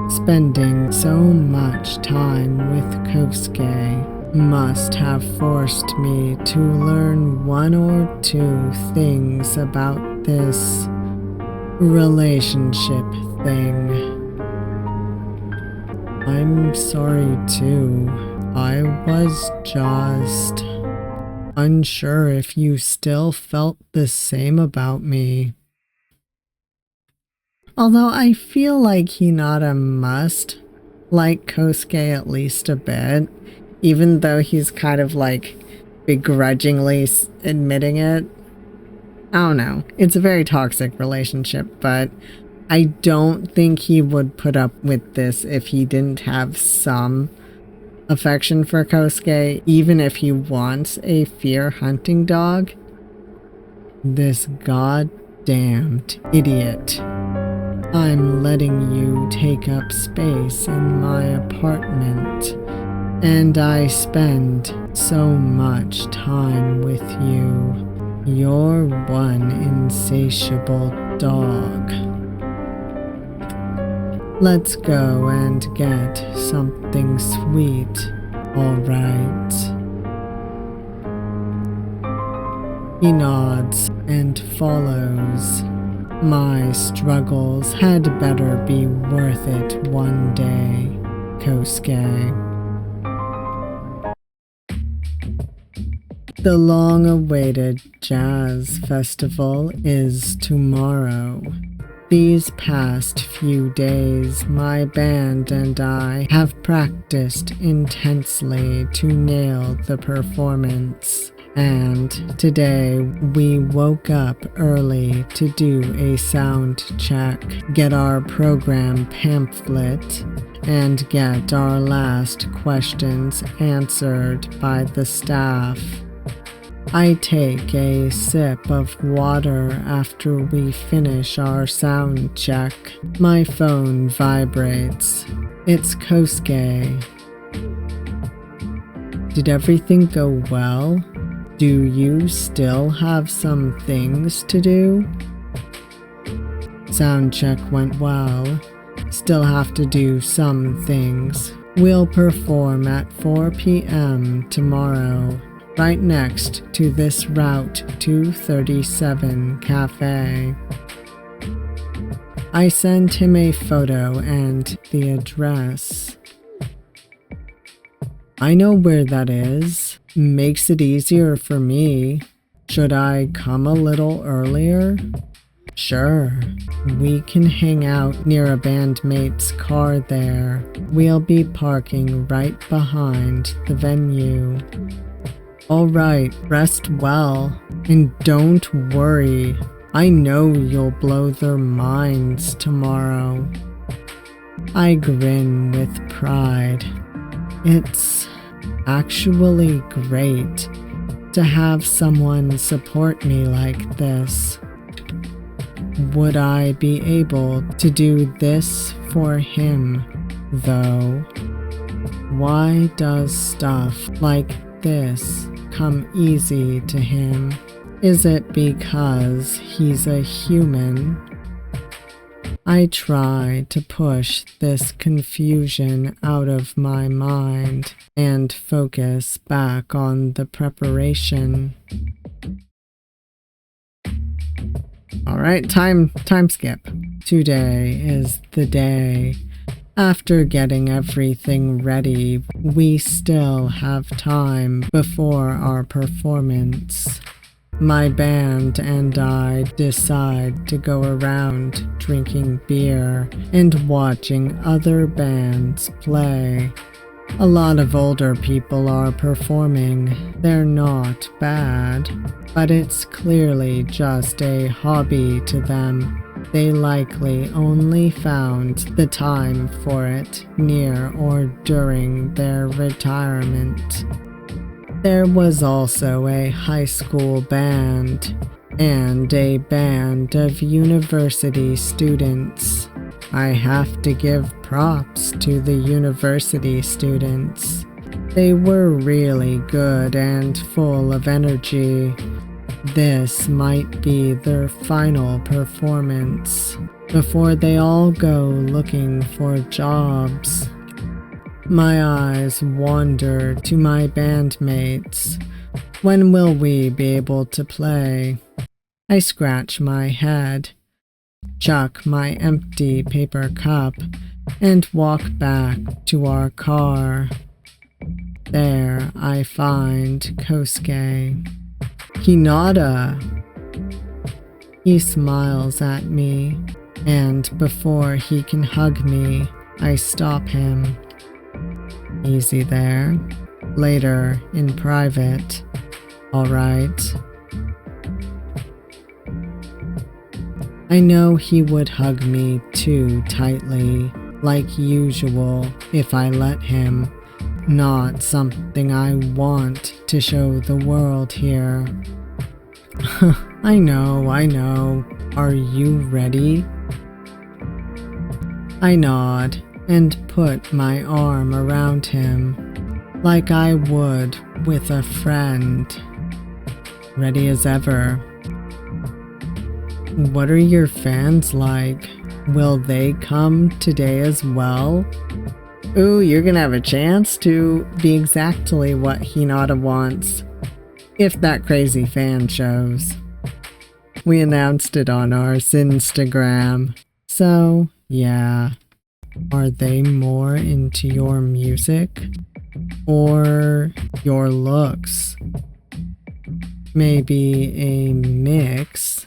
S1: Spending so much time with Kosuke must have forced me to learn one or two things about this relationship thing. I'm sorry too. I was just unsure if you still felt the same about me. Although I feel like Hinata must like Kosuke at least a bit, even though he's kind of like begrudgingly admitting it. I don't know. It's a very toxic relationship, but I don't think he would put up with this if he didn't have some affection for Kosuke, even if he wants a fear hunting dog. This goddamned idiot. I'm letting you take up space in my apartment, and I spend so much time with you. You're one insatiable dog. Let's go and get something sweet, alright? He nods and follows. My struggles had better be worth it one day, Kosuke. The long-awaited jazz festival is tomorrow. These past few days, my band and I have practiced intensely to nail the performance. And today we woke up early to do a sound check, get our program pamphlet, and get our last questions answered by the staff. I take a sip of water after we finish our sound check. My phone vibrates. It's Kosuke. Did everything go well? Do you still have some things to do? Sound check went well. Still have to do some things. We'll perform at 4 p.m. tomorrow, right next to this Route 237 cafe. I send him a photo and the address. I know where that is. Makes it easier for me. Should I come a little earlier? Sure. We can hang out near a bandmate's car there. We'll be parking right behind the venue. Alright, rest well. And don't worry. I know you'll blow their minds tomorrow. I grin with pride. It's actually great to have someone support me like this. Would I be able to do this for him, though? Why does stuff like this come easy to him? Is it because he's a human? I try to push this confusion out of my mind and focus back on the preparation. Alright, time skip. Today is the day. After getting everything ready, we still have time before our performance. My band and I decide to go around drinking beer and watching other bands play. A lot of older people are performing. They're not bad, but it's clearly just a hobby to them. They likely only found the time for it near or during their retirement. There was also a high school band and a band of university students. I have to give props to the university students. They were really good and full of energy. This might be their final performance before they all go looking for jobs. My eyes wander to my bandmates. When will we be able to play? I scratch my head, chuck my empty paper cup, and walk back to our car. There I find Kosuke. Hinata! He smiles at me, and before he can hug me, I stop him. Easy there. Later, in private. Alright. I know he would hug me too tightly, like usual, if I let him. Not something I want to show the world here. I know. Are you ready? I nod and put my arm around him, like I would with a friend. Ready as ever. What are your fans like? Will they come today as well? Ooh, you're gonna have a chance to be exactly what Hinata wants, if that crazy fan shows. We announced it on our Instagram, so yeah. Are they more into your music or your looks? Maybe a mix?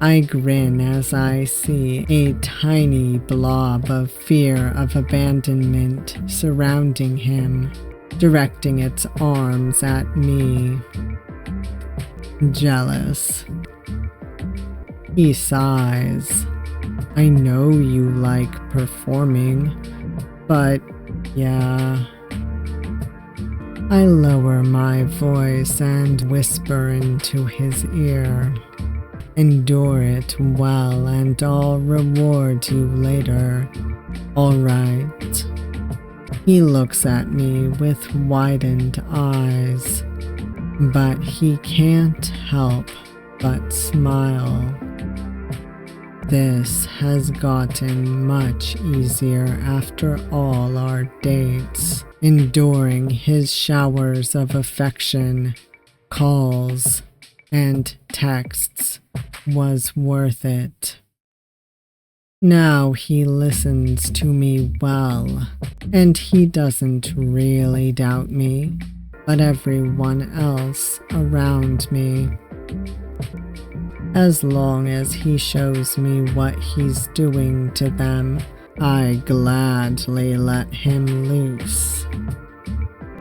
S1: I grin as I see a tiny blob of fear of abandonment surrounding him, directing its arms at me. Jealous. He sighs. I know you like performing, but yeah. I lower my voice and whisper into his ear. Endure it well and I'll reward you later. Alright. He looks at me with widened eyes, but he can't help but smile. This has gotten much easier after all our dates. Enduring his showers of affection, calls, and texts was worth it. Now he listens to me well, and he doesn't really doubt me, but everyone else around me. As long as he shows me what he's doing to them, I gladly let him loose.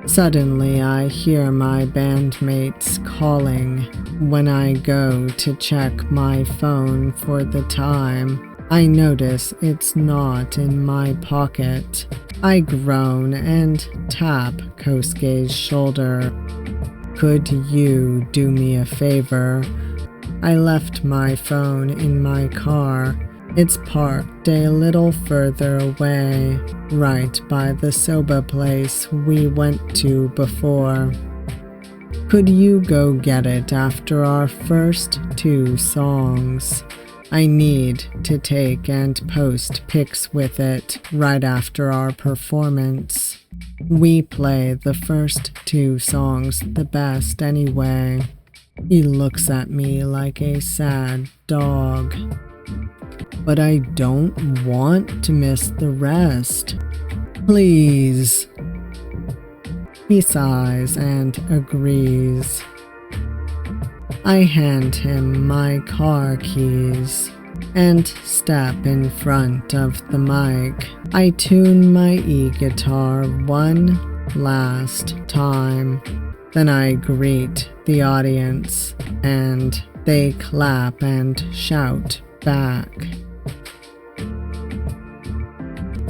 S1: Suddenly I hear my bandmates calling. When I go to check my phone for the time, I notice it's not in my pocket. I groan and tap Kosuke's shoulder. Could you do me a favor? I left my phone in my car. It's parked a little further away, right by the soba place we went to before. Could you go get it after our first 2 songs? I need to take and post pics with it right after our performance. We play the first 2 songs the best anyway. He looks at me like a sad dog. But I don't want to miss the rest. Please. He sighs and agrees. I hand him my car keys and step in front of the mic. I tune my e-guitar one last time. Then I greet the audience and they clap and shout back.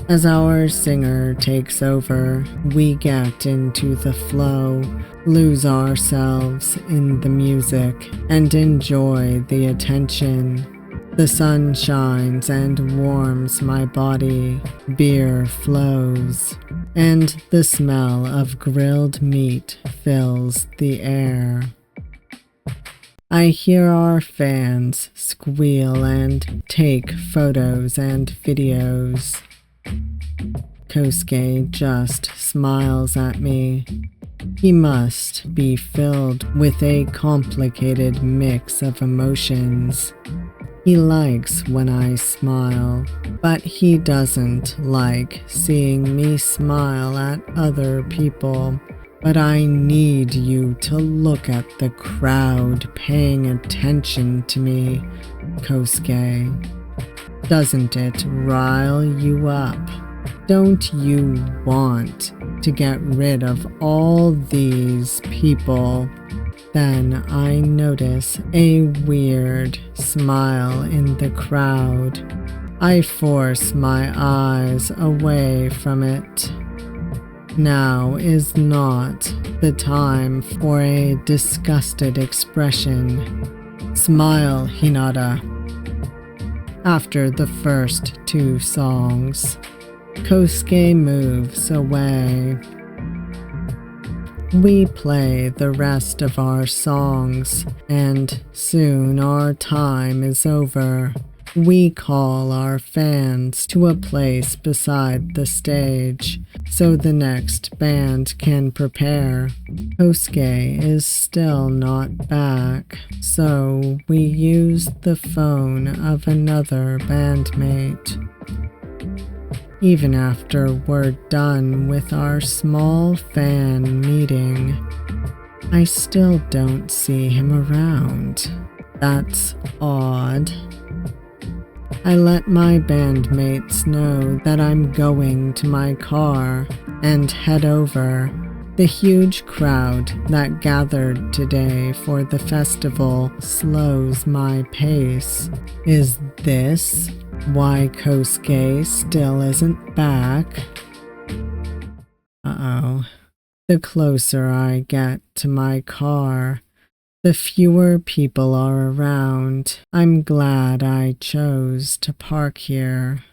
S1: As our singer takes over, we get into the flow, lose ourselves in the music, and enjoy the attention. The sun shines and warms my body, beer flows, and the smell of grilled meat fills the air. I hear our fans squeal and take photos and videos. Kosuke just smiles at me. He must be filled with a complicated mix of emotions. He likes when I smile, but he doesn't like seeing me smile at other people. But I need you to look at the crowd paying attention to me, Kosuke. Doesn't it rile you up? Don't you want to get rid of all these people? Then I notice a weird smile in the crowd. I force my eyes away from it. Now is not the time for a disgusted expression. Smile, Hinata. After the first 2 songs, Kosuke moves away. We play the rest of our songs, and soon our time is over. We call our fans to a place beside the stage, so the next band can prepare. Kosuke is still not back, so we use the phone of another bandmate. Even after we're done with our small fan meeting, I still don't see him around. That's odd. I let my bandmates know that I'm going to my car and head over. The huge crowd that gathered today for the festival slows my pace. Is this why Kosuke still isn't back? Uh-oh. The closer I get to my car, the fewer people are around. I'm glad I chose to park here.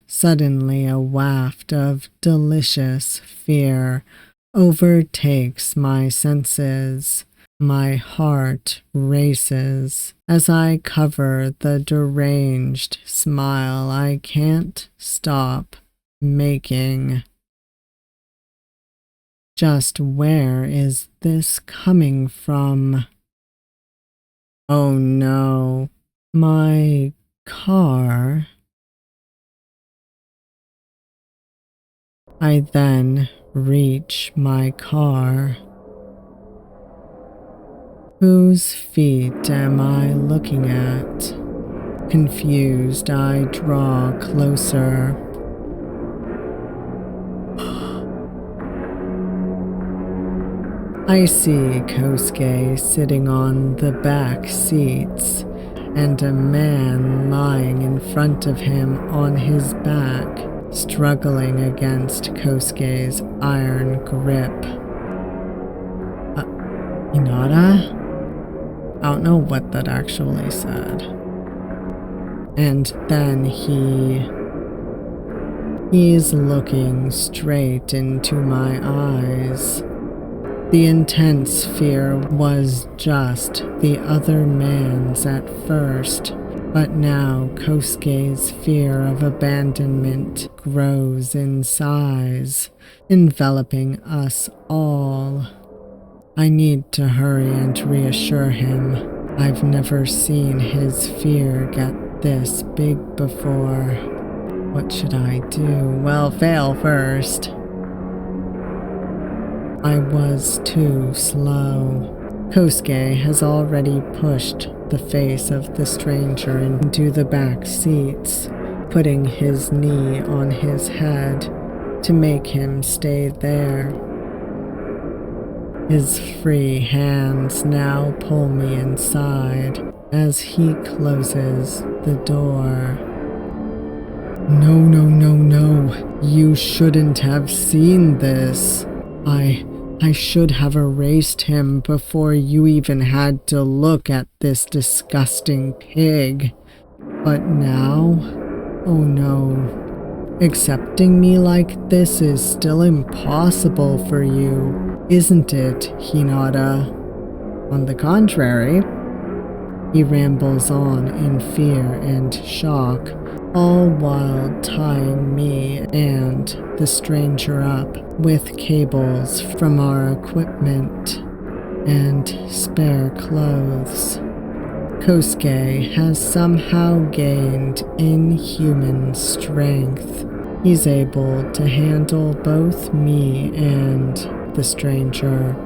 S1: Suddenly a waft of delicious fear overtakes my senses. My heart races as I cover the deranged smile I can't stop making. Just where is this coming from? Oh no, my car. I then reach my car. Whose feet am I looking at? Confused, I draw closer. I see Kosuke sitting on the back seats, and a man lying in front of him on his back, struggling against Kosuke's iron grip. Hinata? I don't know what that actually said. And then he's looking straight into my eyes. The intense fear was just the other man's at first, but now Kosuke's fear of abandonment grows in size, enveloping us all. I need to hurry and reassure him. I've never seen his fear get this big before. What should I do? Well, fail first. I was too slow. Kosuke has already pushed the face of the stranger into the back seats, putting his knee on his head to make him stay there. His free hands now pull me inside as he closes the door. No, no, no, no. You shouldn't have seen this. I should have erased him before you even had to look at this disgusting pig. But now? Oh no. Accepting me like this is still impossible for you, isn't it, Hinata? On the contrary, he rambles on in fear and shock, all while tying me and the stranger up with cables from our equipment and spare clothes. Kosuke has somehow gained inhuman strength. He's able to handle both me and the stranger.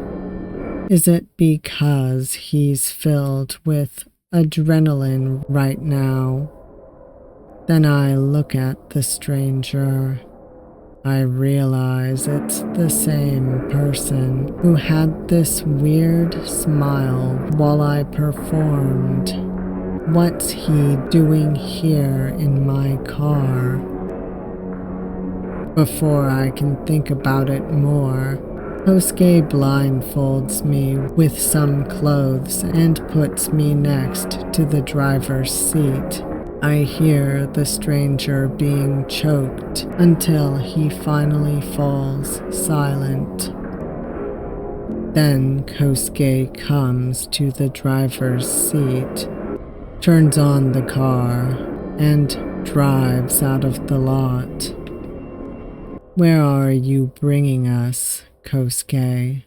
S1: Is it because he's filled with adrenaline right now? Then I look at the stranger. I realize it's the same person who had this weird smile while I performed. What's he doing here in my car? Before I can think about it more, Kosuke blindfolds me with some clothes and puts me next to the driver's seat. I hear the stranger being choked until he finally falls silent. Then Kosuke comes to the driver's seat, turns on the car, and drives out of the lot. Where are you bringing us, Kosuke?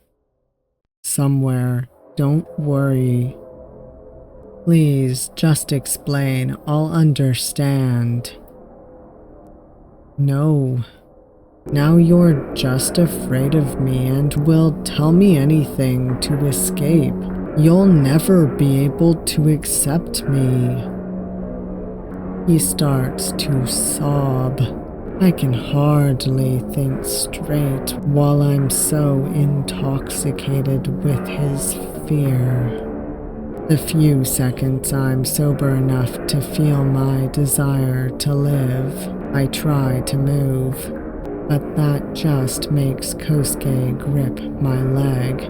S1: Somewhere, don't worry. Please, just explain, I'll understand. No. Now you're just afraid of me and will tell me anything to escape. You'll never be able to accept me. He starts to sob. I can hardly think straight while I'm so intoxicated with his fear. The few seconds I'm sober enough to feel my desire to live, I try to move, but that just makes Kosuke grip my leg.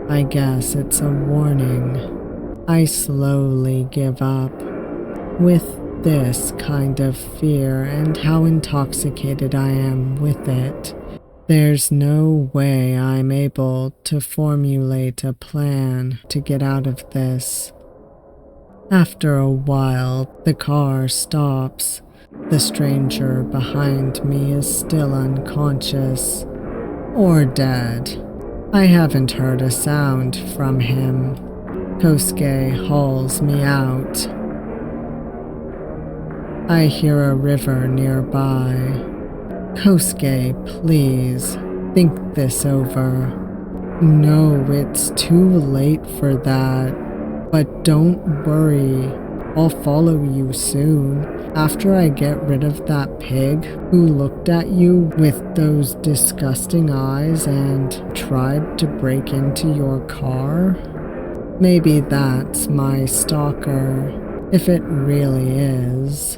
S1: I guess it's a warning. I slowly give up. With this kind of fear and how intoxicated I am with it, there's no way I'm able to formulate a plan to get out of this. After a while, the car stops. The stranger behind me is still unconscious. Or dead. I haven't heard a sound from him. Kosuke hauls me out. I hear a river nearby. Kosuke, please, think this over. No, it's too late for that. But don't worry, I'll follow you soon. After I get rid of that pig who looked at you with those disgusting eyes and tried to break into your car. Maybe that's my stalker, if it really is.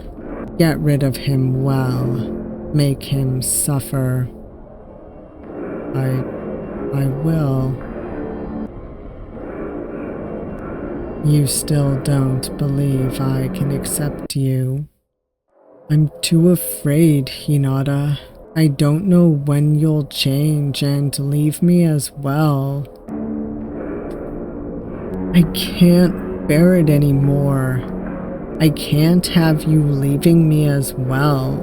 S1: Get rid of him well. Make him suffer. I will. You still don't believe I can accept you. I'm too afraid, Hinata. I don't know when you'll change and leave me as well. I can't bear it anymore. I can't have you leaving me as well.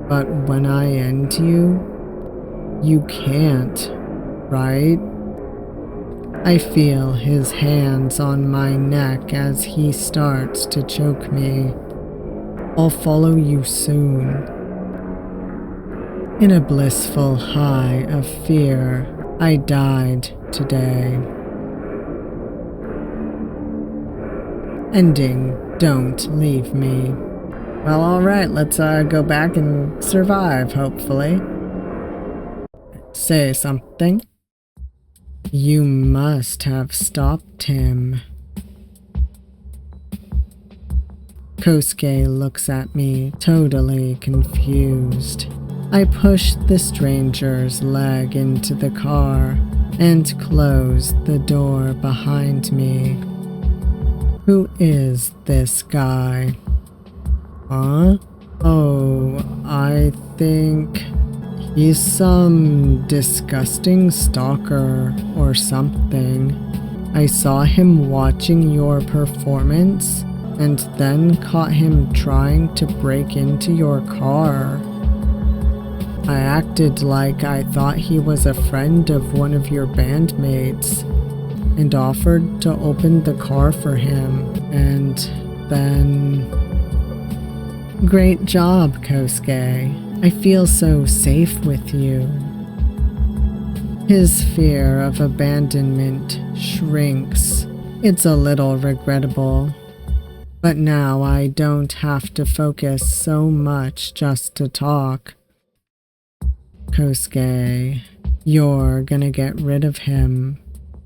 S1: But when I end you, you can't, right? I feel his hands on my neck as he starts to choke me. I'll follow you soon. In a blissful high of fear, I died today. Ending, don't leave me. Well, alright, let's go back and survive, hopefully. Say something. You must have stopped him. Kosuke looks at me, totally confused. I push the stranger's leg into the car and close the door behind me. Who is this guy? Huh? Oh, I think he's some disgusting stalker or something. I saw him watching your performance and then caught him trying to break into your car. I acted like I thought he was a friend of one of your bandmates and offered to open the car for him, and then... Great job, Kosuke. I feel so safe with you. His fear of abandonment shrinks. It's a little regrettable. But now I don't have to focus so much just to talk. Kosuke, you're gonna get rid of him,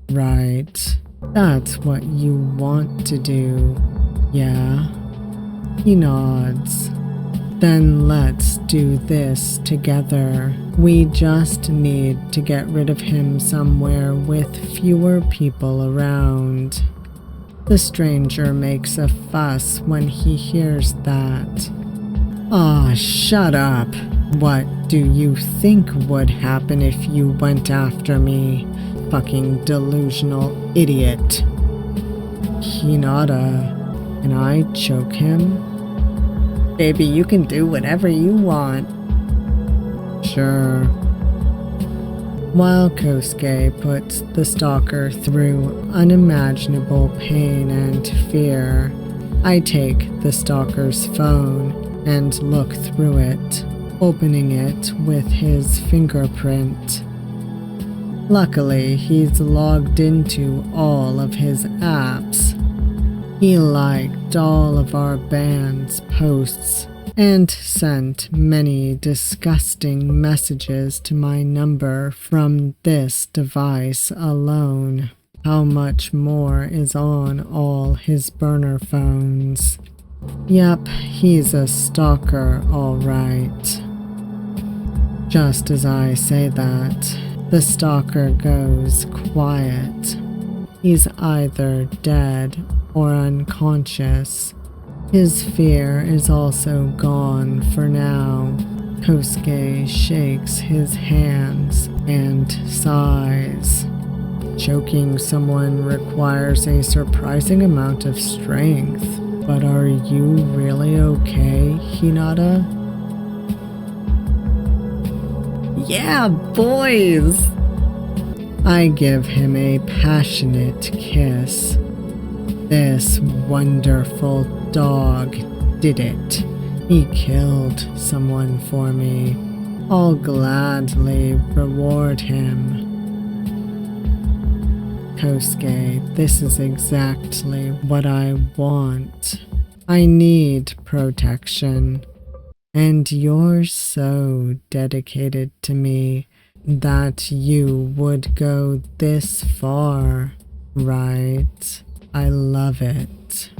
S1: right? That's what you want to do, yeah? He nods. Then let's do this together. We just need to get rid of him somewhere with fewer people around. The stranger makes a fuss when he hears that. Aw, shut up. What do you think would happen if you went after me? Fucking delusional idiot. Hinata, can I choke him? Baby, you can do whatever you want. Sure. While Kosuke puts the stalker through unimaginable pain and fear, I take the stalker's phone and look through it, opening it with his fingerprint. Luckily, he's logged into all of his apps. He liked all of our band's posts and sent many disgusting messages to my number from this device alone. How much more is on all his burner phones? Yep, he's a stalker, all right. Just as I say that, the stalker goes quiet. He's either dead or unconscious. His fear is also gone for now. Kosuke shakes his hands and sighs. Choking someone requires a surprising amount of strength. But are you really okay, Hinata? Yeah, boys! I give him a passionate kiss. This wonderful dog did it. He killed someone for me. I'll gladly reward him. Kosuke, this is exactly what I want. I need protection. And you're so dedicated to me that you would go this far, right? I love it.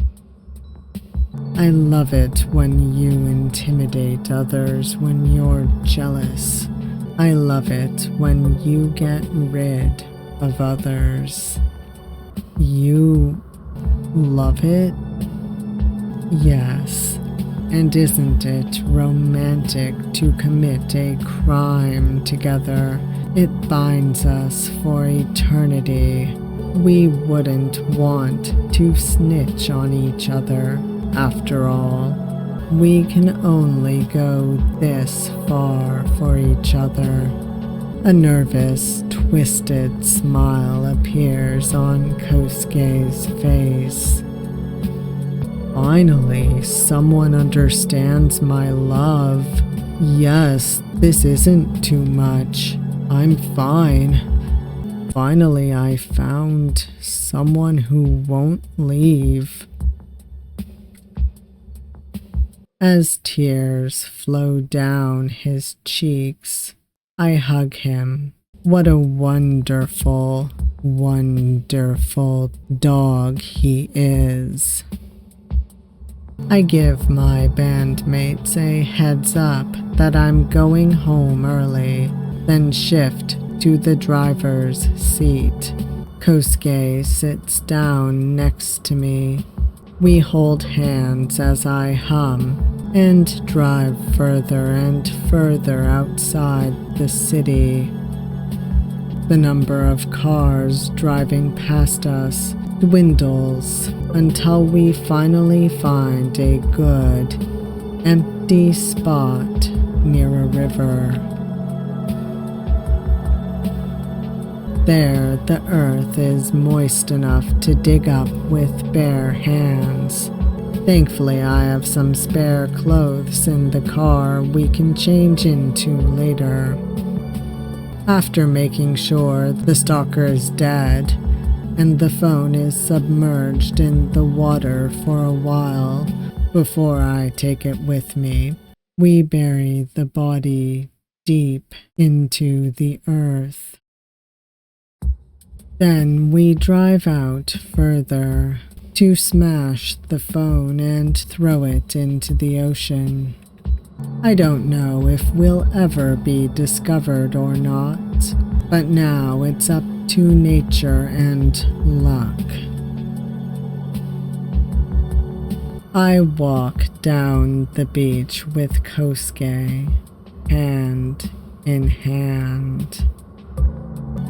S1: I love it when you intimidate others when you're jealous. I love it when you get rid of others. You love it? Yes. And isn't it romantic to commit a crime together? It binds us for eternity. We wouldn't want to snitch on each other, after all. We can only go this far for each other. A nervous, twisted smile appears on Kosuke's face. Finally, someone understands my love. Yes, this isn't too much. I'm fine. Finally, I found someone who won't leave. As tears flow down his cheeks, I hug him. What a wonderful, wonderful dog he is. I give my bandmates a heads up that I'm going home early, then shift to the driver's seat. Kosuke sits down next to me. We hold hands as I hum and drive further and further outside the city. The number of cars driving past us dwindles until we finally find a good, empty spot near a river. There, the earth is moist enough to dig up with bare hands. Thankfully, I have some spare clothes in the car we can change into later. After making sure the stalker is dead and the phone is submerged in the water for a while before I take it with me, we bury the body deep into the earth. Then we drive out further to smash the phone and throw it into the ocean. I don't know if we'll ever be discovered or not, but now it's up to nature and luck. I walk down the beach with Kosuke, hand in hand.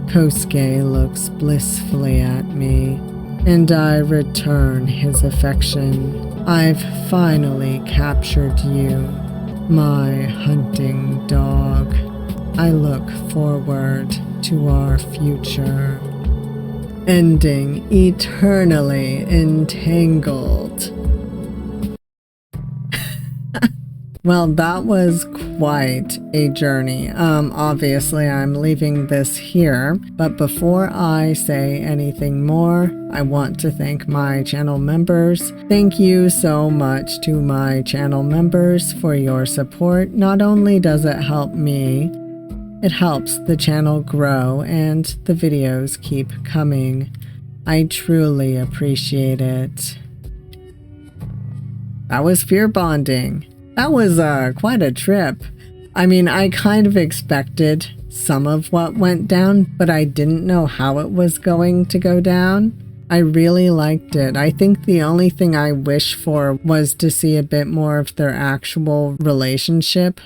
S1: Kosuke looks blissfully at me, and I return his affection. I've finally captured you, my hunting dog. I look forward to our future. Ending eternally entangled. Well, that was quite a journey. Obviously I'm leaving this here, but before I say anything more, I want to thank my channel members. Thank you so much to my channel members for your support. Not only does it help me, it helps the channel grow and the videos keep coming. I truly appreciate it. That was Fearbonding. That was quite a trip. I mean, I kind of expected some of what went down, but I didn't know how it was going to go down. I really liked it. I think the only thing I wish for was to see a bit more of their actual relationship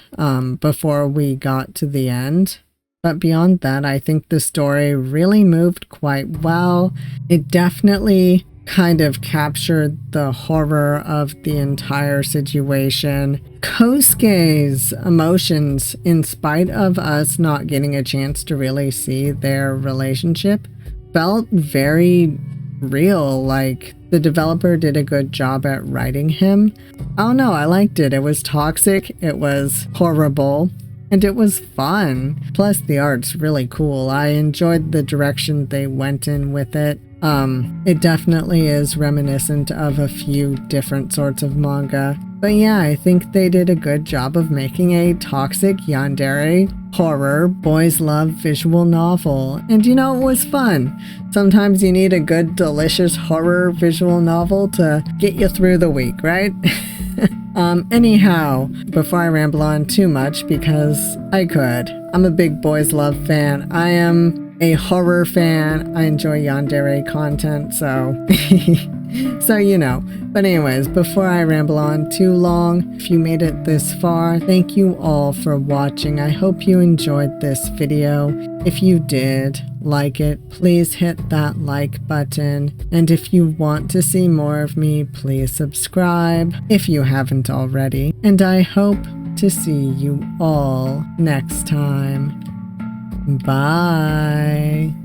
S1: before we got to the end. But beyond that, I think the story really moved quite well. It definitely kind of captured the horror of the entire situation. Kosuke's emotions, in spite of us not getting a chance to really see their relationship, felt very real. Like, the developer did a good job at writing him. I don't know, I liked it. It was toxic, it was horrible, and it was fun. Plus, the art's really cool. I enjoyed the direction they went in with it. It definitely is reminiscent of a few different sorts of manga. But yeah, I think they did a good job of making a toxic yandere horror boys love visual novel. And you know, it was fun. Sometimes you need a good, delicious horror visual novel to get you through the week, right? Anyhow, before I ramble on too much, because I could, I'm a big boys love fan. I am a horror fan. I enjoy Yandere content, so so you know. But anyways, before I ramble on too long, if you made it this far, thank you all for watching. I hope you enjoyed this video. If you did like it, please hit that like button. And if you want to see more of me, please subscribe if you haven't already. And I hope to see you all next time. Bye.